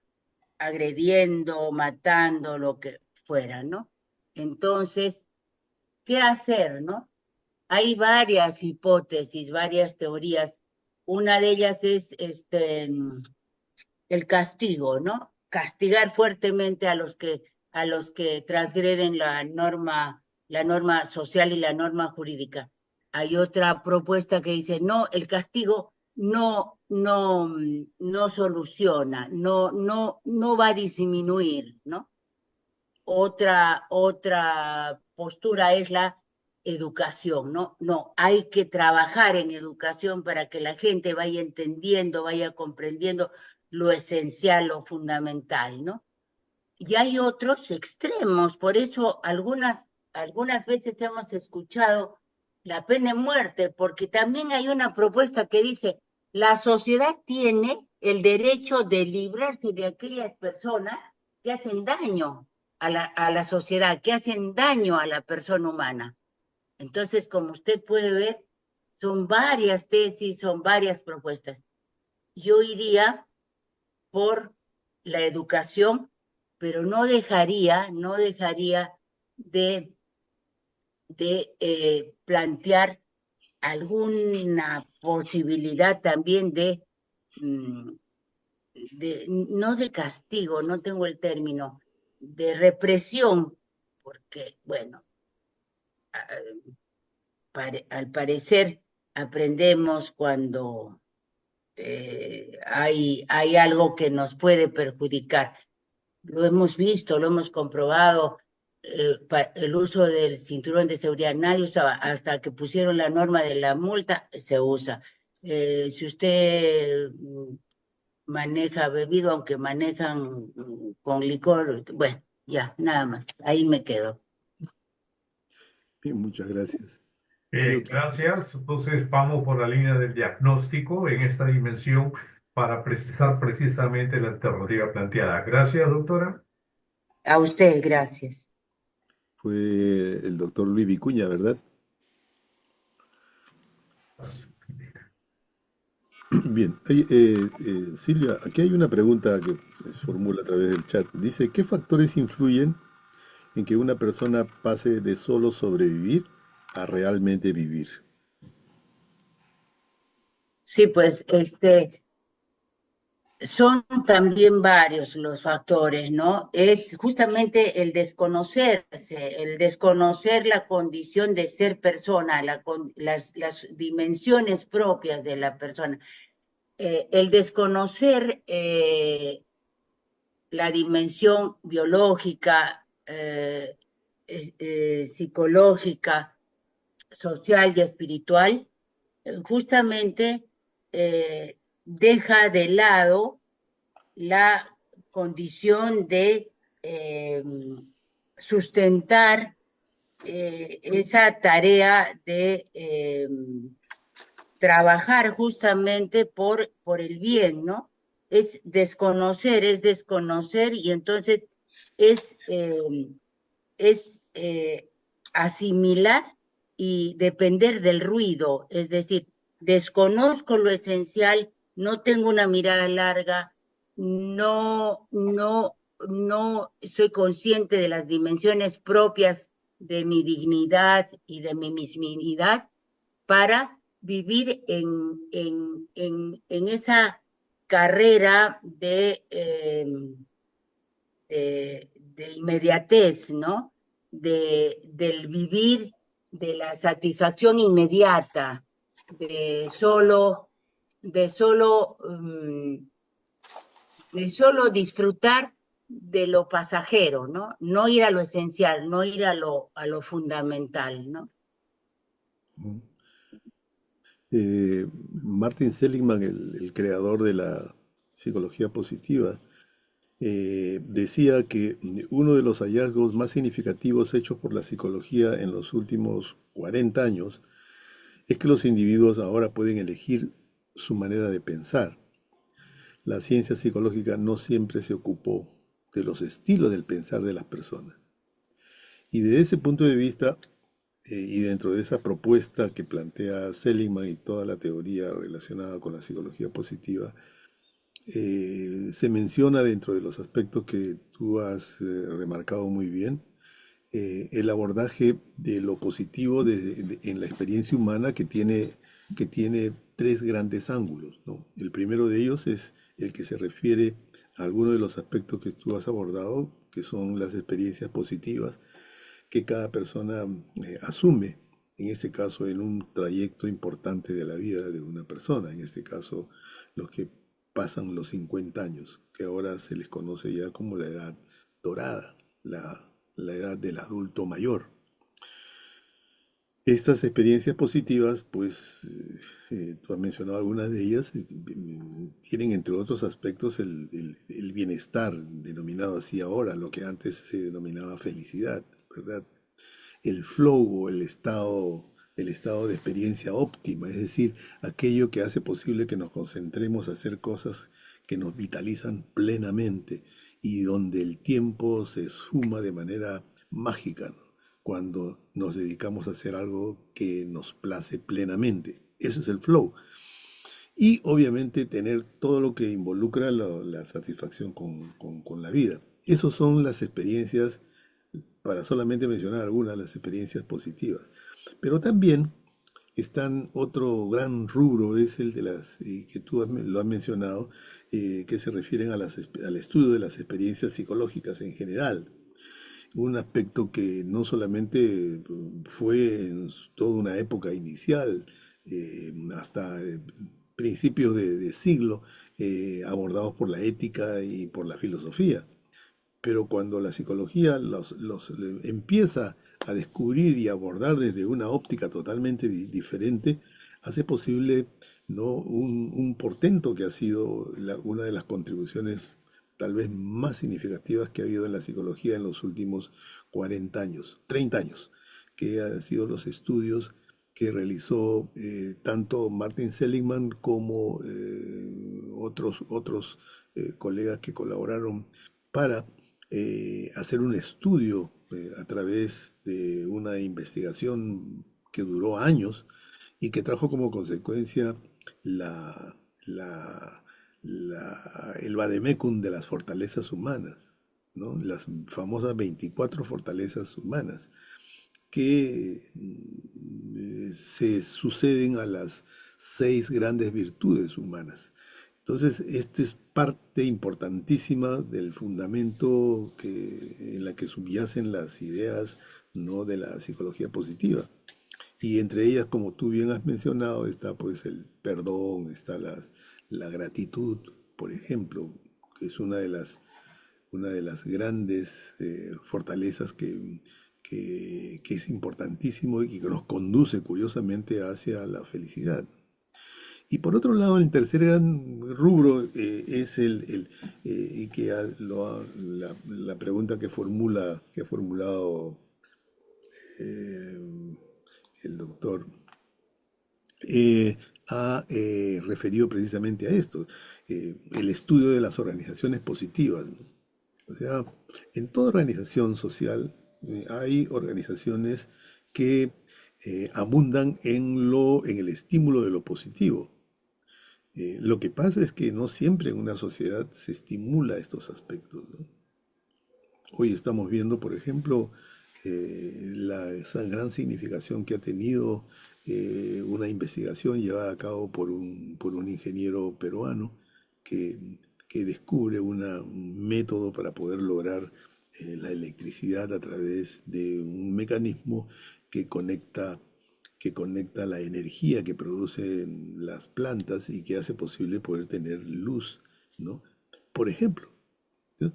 C: agrediendo, matando, lo que fuera, ¿no? Entonces, ¿qué hacer, no? Hay varias hipótesis, varias teorías. Una de ellas es el castigo, ¿no? Castigar fuertemente a los que transgreden la norma social y la norma jurídica. Hay otra propuesta que dice, no, el castigo no soluciona, no va a disminuir, ¿no? Otra postura es la educación, ¿no? No, hay que trabajar en educación para que la gente vaya entendiendo, vaya comprendiendo lo esencial, lo fundamental, ¿no? Y hay otros extremos, por eso algunas veces hemos escuchado la pena de muerte, porque también hay una propuesta que dice, la sociedad tiene el derecho de librarse de aquellas personas que hacen daño a la sociedad, que hacen daño a la persona humana. Entonces, como usted puede ver, son varias tesis, son varias propuestas. Yo iría por la educación, pero no dejaría de plantear alguna posibilidad también no de castigo, no tengo el término, de represión, porque, bueno, al parecer aprendemos cuando hay algo que nos puede perjudicar. Lo hemos visto, lo hemos comprobado, el uso del cinturón de seguridad, nadie usaba, hasta que pusieron la norma de la multa, se usa. Si usted maneja bebido, aunque manejan con licor, bueno, ya, nada más, ahí me quedo.
B: Bien, muchas gracias. Creo que
D: Gracias. Entonces vamos por la línea del diagnóstico en esta dimensión para precisar precisamente la alternativa planteada. Gracias, doctora.
C: A usted, gracias.
B: fue el doctor Luis Vicuña, ¿verdad? Bien, Silvia, aquí hay una pregunta que se formula a través del chat. Dice, ¿qué factores influyen en que una persona pase de solo sobrevivir a realmente vivir?
C: Sí, pues, son también varios los factores, ¿no? Es justamente el desconocerse, el desconocer la condición de ser persona, las dimensiones propias de la persona, el desconocer la dimensión biológica, psicológica, social y espiritual, justamente deja de lado la condición de sustentar esa tarea de trabajar justamente por el bien, ¿no? Es desconocer y entonces es, eh, es asimilar y depender del ruido, es decir, desconozco lo esencial, no tengo una mirada larga, no soy consciente de las dimensiones propias de mi dignidad y de mi mismidad para vivir en esa carrera de inmediatez, ¿no? Del vivir, de la satisfacción inmediata, de solo, de solo, de solo disfrutar de lo pasajero, ¿no? No ir a lo esencial, no ir a lo fundamental, ¿no?
B: Martin Seligman, el creador de la psicología positiva, decía que uno de los hallazgos más significativos hechos por la psicología en los últimos 40 años es que los individuos ahora pueden elegir su manera de pensar. La ciencia psicológica no siempre se ocupó de los estilos del pensar de las personas. Y desde ese punto de vista, y dentro de esa propuesta que plantea Seligman y toda la teoría relacionada con la psicología positiva, se menciona dentro de los aspectos que tú has remarcado muy bien, el abordaje de lo positivo en la experiencia humana que tiene tres grandes ángulos, ¿no? El primero de ellos es el que se refiere a algunos de los aspectos que tú has abordado, que son las experiencias positivas que cada persona asume, en este caso en un trayecto importante de la vida de una persona, en este caso los que pasan los 50 años, que ahora se les conoce ya como la edad dorada, la edad del adulto mayor. Estas experiencias positivas, pues, tú has mencionado algunas de ellas, tienen entre otros aspectos el bienestar, denominado así ahora, lo que antes se denominaba felicidad, ¿verdad? El flow o el estado de experiencia óptima, es decir, aquello que hace posible que nos concentremos a hacer cosas que nos vitalizan plenamente y donde el tiempo se suma de manera mágica, ¿no? Cuando nos dedicamos a hacer algo que nos place plenamente. Eso es el flow. Y obviamente tener todo lo que involucra la satisfacción con la vida. Esas son las experiencias, para solamente mencionar algunas, las experiencias positivas. Pero también están otro gran rubro, es el de las, que tú lo has mencionado, que se refieren al estudio de las experiencias psicológicas en general. Un aspecto que no solamente fue en toda una época inicial, hasta principios de siglo, abordados por la ética y por la filosofía, pero cuando la psicología empieza a descubrir y abordar desde una óptica totalmente diferente, hace posible, ¿no?, un portento que ha sido una de las contribuciones tal vez más significativas que ha habido en la psicología en los últimos 40 años, 30 años, que han sido los estudios que realizó tanto Martin Seligman como otros colegas que colaboraron para hacer un estudio a través de una investigación que duró años y que trajo como consecuencia la, la, el vademecum de las fortalezas humanas, ¿no? Las famosas 24 fortalezas humanas que se suceden a las 6 grandes virtudes humanas. Entonces, esto es parte importantísima del fundamento en la que subyacen las ideas, ¿no?, de la psicología positiva. Y entre ellas, como tú bien has mencionado, está pues el perdón, está la gratitud, por ejemplo, que es una de las grandes fortalezas que es importantísimo y que nos conduce curiosamente hacia la felicidad. Y por otro lado, el tercer gran rubro es la pregunta que ha formulado eh, el doctor, ha referido precisamente a esto, el estudio de las organizaciones positivas, ¿no? O sea, en toda organización social hay organizaciones que abundan en el estímulo de lo positivo. Lo que pasa es que no siempre en una sociedad se estimula estos aspectos, ¿no? Hoy estamos viendo, por ejemplo, esa gran significación que ha tenido una investigación llevada a cabo por un ingeniero peruano que, que descubre un método para poder lograr la electricidad a través de un mecanismo que conecta, que conecta la energía que producen las plantas y que hace posible poder tener luz, ¿no? Por ejemplo, ¿no?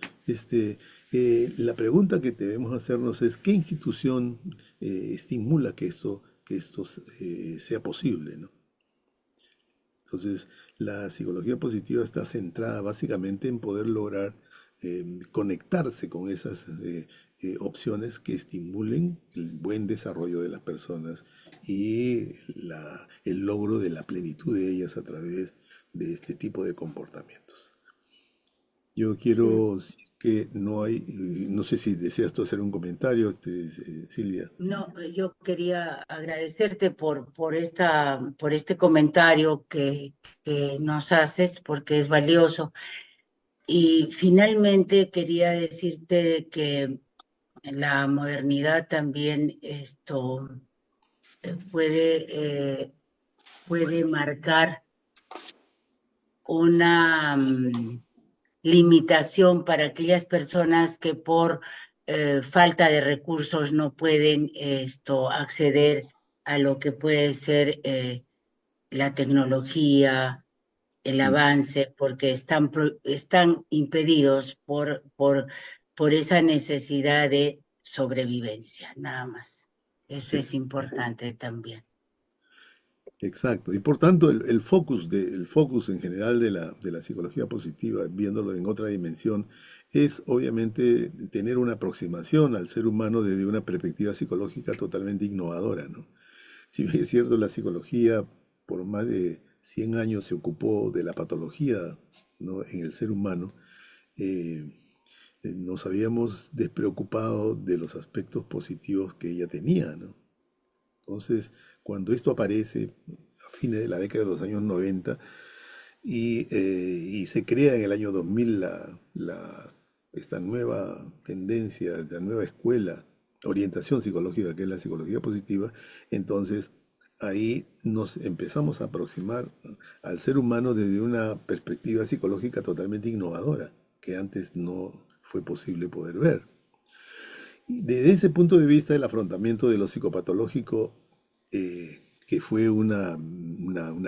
B: La pregunta que debemos hacernos es ¿qué institución estimula que esto sea posible, ¿no? Entonces, la psicología positiva está centrada básicamente en poder lograr conectarse con esas opciones que estimulen el buen desarrollo de las personas y el logro de la plenitud de ellas a través de este tipo de comportamientos. Yo
C: Mm.
B: quiero decir que no hay, no sé si deseas tú hacer un comentario, Silvia.
C: No, yo quería agradecerte por este comentario que nos haces, porque es valioso. Y finalmente quería decirte que la modernidad también puede, puede marcar una limitación para aquellas personas que por falta de recursos no pueden acceder a lo que puede ser la tecnología, el
B: Mm,
C: avance, porque están impedidos por esa necesidad de sobrevivencia, nada más. Eso es
B: ex-
C: importante también.
B: exacto. Y por tanto, el focus en general de la psicología positiva, viéndolo en otra dimensión, es obviamente tener una aproximación al ser humano desde una perspectiva psicológica totalmente innovadora, ¿no? Si bien es cierto, la psicología por más de 100 años se ocupó de la patología, ¿no?, en el ser humano, eh, nos habíamos despreocupado de los aspectos positivos que ella tenía, ¿no? Entonces, cuando esto aparece a fines de la década de los años 90 y se crea en el año 2000 esta nueva tendencia, esta nueva escuela, orientación psicológica, que es la psicología positiva, entonces ahí nos empezamos a aproximar al ser humano desde una perspectiva psicológica totalmente innovadora, que antes no fue posible poder ver. Y desde ese punto de vista, el afrontamiento de lo psicopatológico, que fue una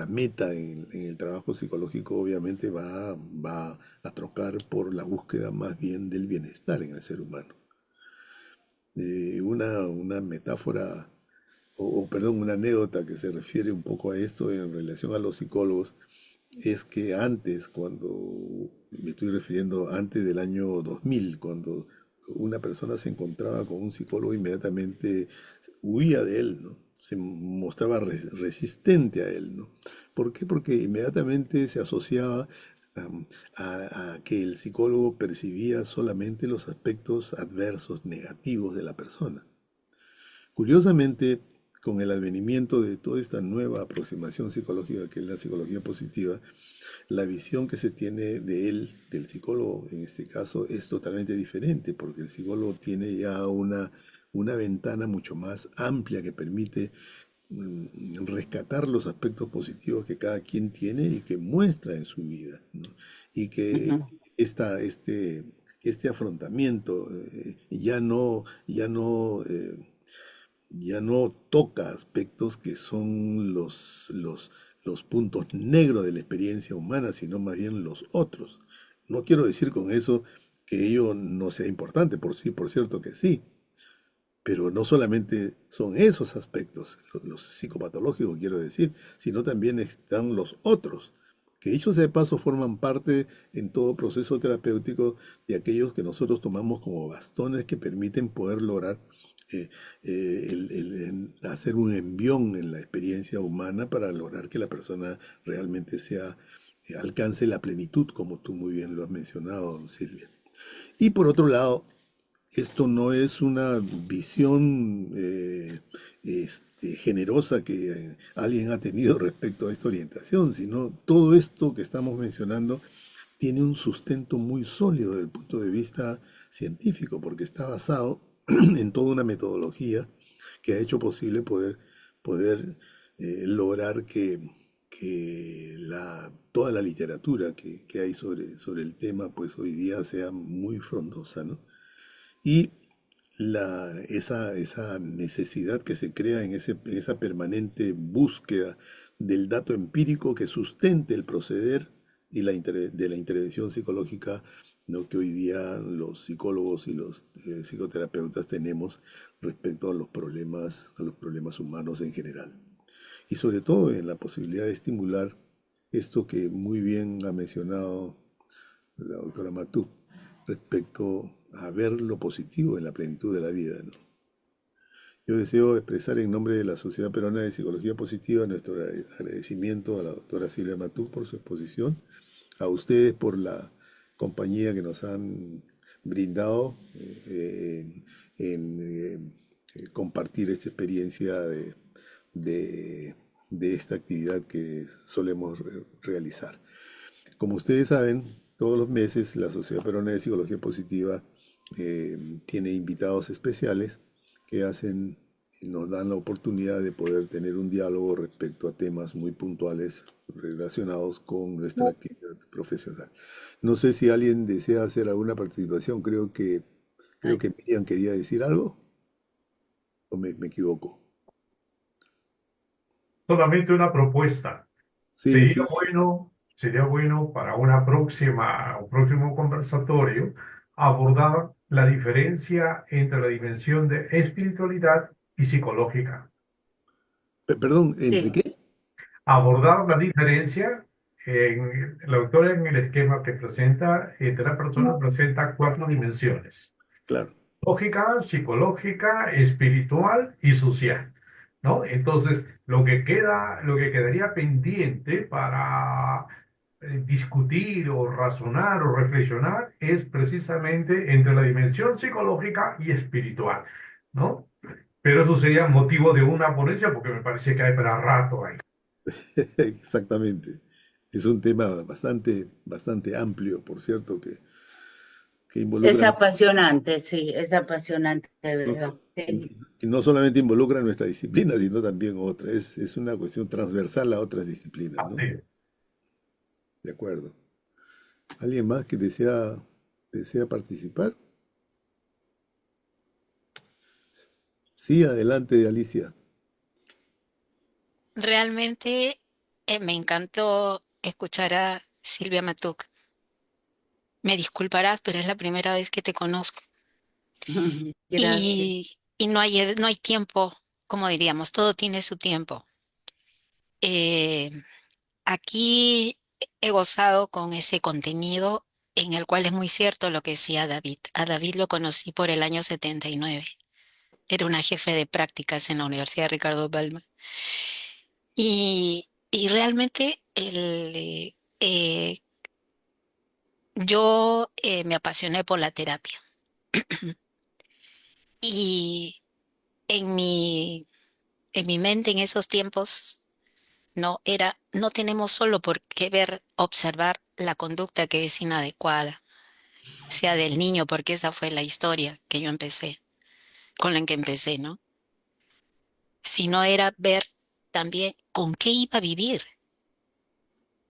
B: meta en el trabajo psicológico, obviamente va a trocar por la búsqueda más bien del bienestar en el ser humano. Una metáfora, perdón, una anécdota que se refiere un poco a esto en relación a los psicólogos, es que antes, cuando me estoy refiriendo antes del año 2000, cuando una persona se encontraba con un psicólogo, inmediatamente huía de él, ¿no? Se mostraba resistente a él, ¿no? ¿Por qué? Porque inmediatamente se asociaba a que el psicólogo percibía solamente los aspectos adversos, negativos de la persona. Curiosamente, con el advenimiento de toda esta nueva aproximación psicológica que es la psicología positiva, la visión que se tiene de él, del psicólogo en este caso, es totalmente diferente, porque el psicólogo tiene ya una ventana mucho más amplia que permite rescatar los aspectos positivos que cada quien tiene y que muestra en su vida, ¿no? Y que
C: Ujú.
B: este afrontamiento ya no toca aspectos que son los puntos negros de la experiencia humana, sino más bien los otros. No quiero decir con eso que ello no sea importante, por sí, por cierto que sí, pero no solamente son esos aspectos, los psicopatológicos quiero decir, sino también están los otros, que dicho sea de paso forman parte en todo proceso terapéutico de aquellos que nosotros tomamos como bastones que permiten poder lograr eh, hacer un envión en la experiencia humana para lograr que la persona realmente alcance la plenitud, como tú muy bien lo has mencionado, Silvia. Y por otro lado, esto no es una visión generosa que alguien ha tenido respecto a esta orientación, sino todo esto que estamos mencionando tiene un sustento muy sólido desde el punto de vista científico, porque está basado en toda una metodología que ha hecho posible poder lograr que toda la literatura que hay sobre el tema, pues hoy día sea muy frondosa, ¿no? Y esa necesidad que se crea en esa permanente búsqueda del dato empírico que sustente el proceder de la intervención psicológica, ¿no? Que hoy día los psicólogos y los psicoterapeutas tenemos respecto a los problemas humanos en general. Y sobre todo en la posibilidad de estimular esto que muy bien ha mencionado la doctora Matú respecto a ver lo positivo en la plenitud de la vida, ¿no? Yo deseo expresar en nombre de la Sociedad Peruana de Psicología Positiva nuestro agradecimiento a la doctora Silvia Matú por su exposición, a ustedes por la compañía que nos han brindado compartir esta experiencia de, de esta actividad que solemos realizar. Como ustedes saben, todos los meses la Sociedad Peruana de Psicología Positiva tiene invitados especiales que nos dan la oportunidad de poder tener un diálogo respecto a temas muy puntuales relacionados con nuestra actividad profesional. No sé si alguien desea hacer alguna participación, creo que Miriam quería decir algo, o me equivoco.
D: Solamente una propuesta.
B: Sí, sí,
D: Sería bueno para un próximo conversatorio abordar la diferencia entre la dimensión de espiritualidad y psicológica.
B: perdón, ¿entre
C: Sí,
B: qué?
D: Abordar la diferencia, el autor en el esquema que presenta, entre la persona presenta cuatro dimensiones:
B: Claro.
D: lógica, psicológica, espiritual y social, ¿no? Entonces, lo que quedaría pendiente para discutir o razonar o reflexionar es precisamente entre la dimensión psicológica y espiritual, ¿no? Pero eso sería motivo de una ponencia porque me parece que hay para rato ahí.
B: Exactamente. Es un tema bastante amplio, por cierto, que
C: es
B: involucra,
C: apasionante, sí, es apasionante, de
B: no,
C: verdad. Sí.
B: y no solamente involucra nuestra disciplina, sino también otra. Es una cuestión transversal a otras disciplinas, ¿no?
D: Así.
B: De acuerdo. ¿Alguien más que desea participar? Sí, adelante, Alicia.
E: Realmente me encantó escuchar a Silvia Matuk. Me disculparás, pero es la primera vez que te conozco.
C: Gracias.
E: Y no hay tiempo, como diríamos, todo tiene su tiempo. Eh, Aquí he gozado con ese contenido en el cual es muy cierto lo que decía David. A David lo conocí por el año 79. Era una jefe de prácticas en la Universidad Ricardo Balmer. Y realmente yo me apasioné por la terapia. Y en en mi mente en esos tiempos no tenemos solo por qué observar la conducta que es inadecuada, sea del niño, porque esa fue la historia con la que empecé, ¿no? Sino era ver también con qué iba a vivir.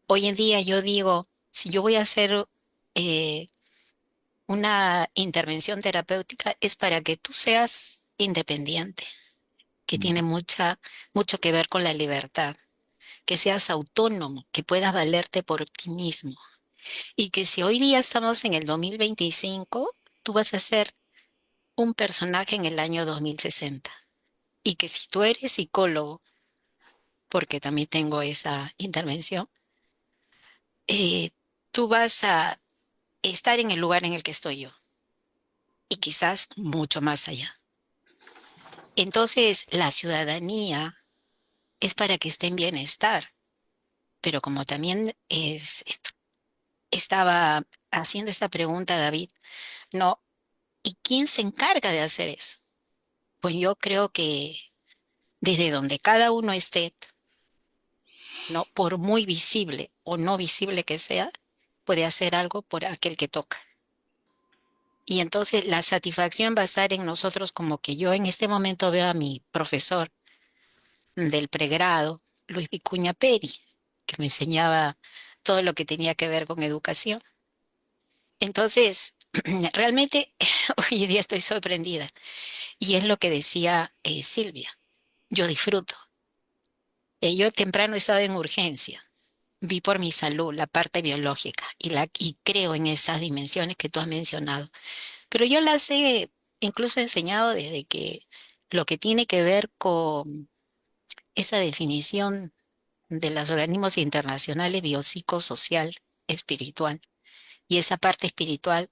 E: Hoy en día yo digo, si yo voy a hacer eh, una intervención terapéutica es para que tú seas independiente, que
B: Mm.
E: tiene mucho que ver con la libertad, que seas autónomo, que puedas valerte por ti mismo. Y que si hoy día estamos en el 2025, tú vas a ser un personaje en el año 2060. Y que si tú eres psicólogo, porque también tengo esa intervención, eh, tú vas a estar en el lugar en el que estoy yo y quizás mucho más allá. Entonces, la ciudadanía es para que esté en bienestar, pero como también estaba haciendo esta pregunta, David, no, ¿y quién se encarga de hacer eso? Pues yo creo que desde donde cada uno esté, no, por muy visible o no visible que sea, puede hacer algo por aquel que toca. Y entonces la satisfacción va a estar en nosotros como que yo en este momento veo a mi profesor del pregrado, Luis Vicuña Peri, que me enseñaba todo lo que tenía que ver con educación. Entonces, realmente hoy en día estoy sorprendida. Y es lo que decía Silvia, yo disfruto. Yo temprano estaba en urgencia, vi por mi salud la parte biológica y creo en esas dimensiones que tú has mencionado. Pero yo las he incluso enseñado desde que lo que tiene que ver con esa definición de los organismos internacionales biopsicosocial, espiritual. Y esa parte espiritual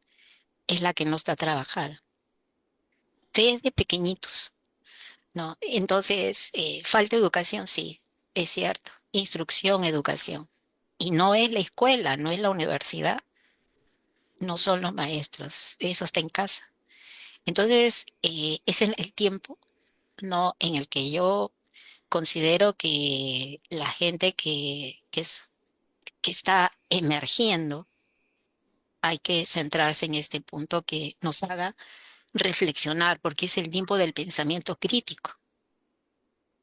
E: es la que no está trabajada desde pequeñitos, ¿no? Entonces, falta educación, sí, es cierto. Instrucción, educación. Y no es la escuela, no es la universidad, no son los maestros, eso está en casa. Entonces, es en el tiempo, ¿no? En el que yo considero que la gente que está emergiendo, hay que centrarse en este punto que nos haga reflexionar, porque es el tiempo del pensamiento crítico.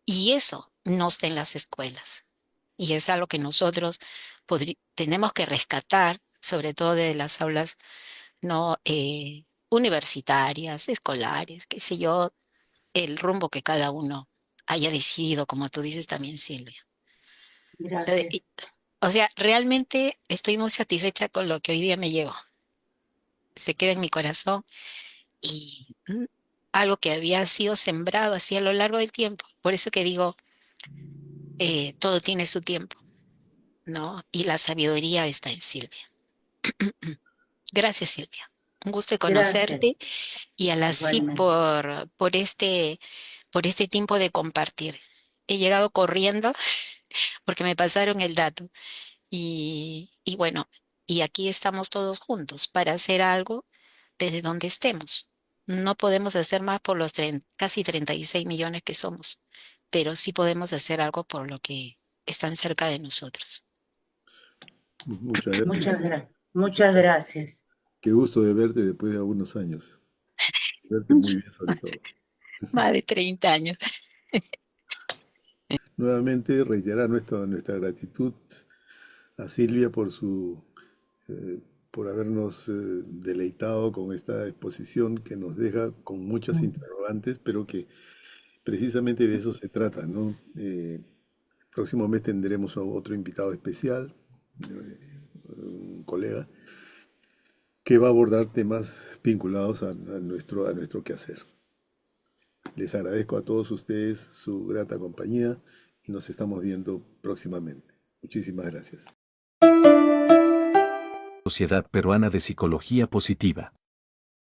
E: Y eso no está en las escuelas. Y es algo que nosotros tenemos que rescatar, sobre todo de las aulas no universitarias, escolares, qué sé yo, el rumbo que cada uno haya decidido, como tú dices también, Silvia. Eh,
C: Gracias.
E: y- o sea, realmente estoy muy satisfecha con lo que hoy día me llevo. Se queda en mi corazón y algo que había sido sembrado así a lo largo del tiempo. Por eso que digo, todo tiene su tiempo, ¿no? Y la sabiduría está en Silvia. Gracias, Silvia. Un gusto de
C: Gracias,
E: conocerte y a la sí
C: igualmente.
E: por este tiempo de compartir. He llegado corriendo porque me pasaron el dato y bueno, y aquí estamos todos juntos para hacer algo desde donde estemos. No podemos hacer más por los casi 36 millones que somos, pero sí podemos hacer algo por lo que están cerca de nosotros.
B: Muchas gracias.
C: Muchas gracias.
B: Qué gusto de verte después de algunos años. Verte muy bien sobre todo.
E: Más de 30 años.
B: Nuevamente reiterar nuestra gratitud a Silvia eh, por habernos deleitado con esta exposición que nos deja con muchas interrogantes, pero que precisamente de eso se trata, ¿no? Próximo mes tendremos a otro invitado especial, un colega, que va a abordar temas vinculados a nuestro quehacer. Les agradezco a todos ustedes su grata compañía y nos estamos viendo próximamente. Muchísimas gracias.
A: Sociedad Peruana de Psicología Positiva.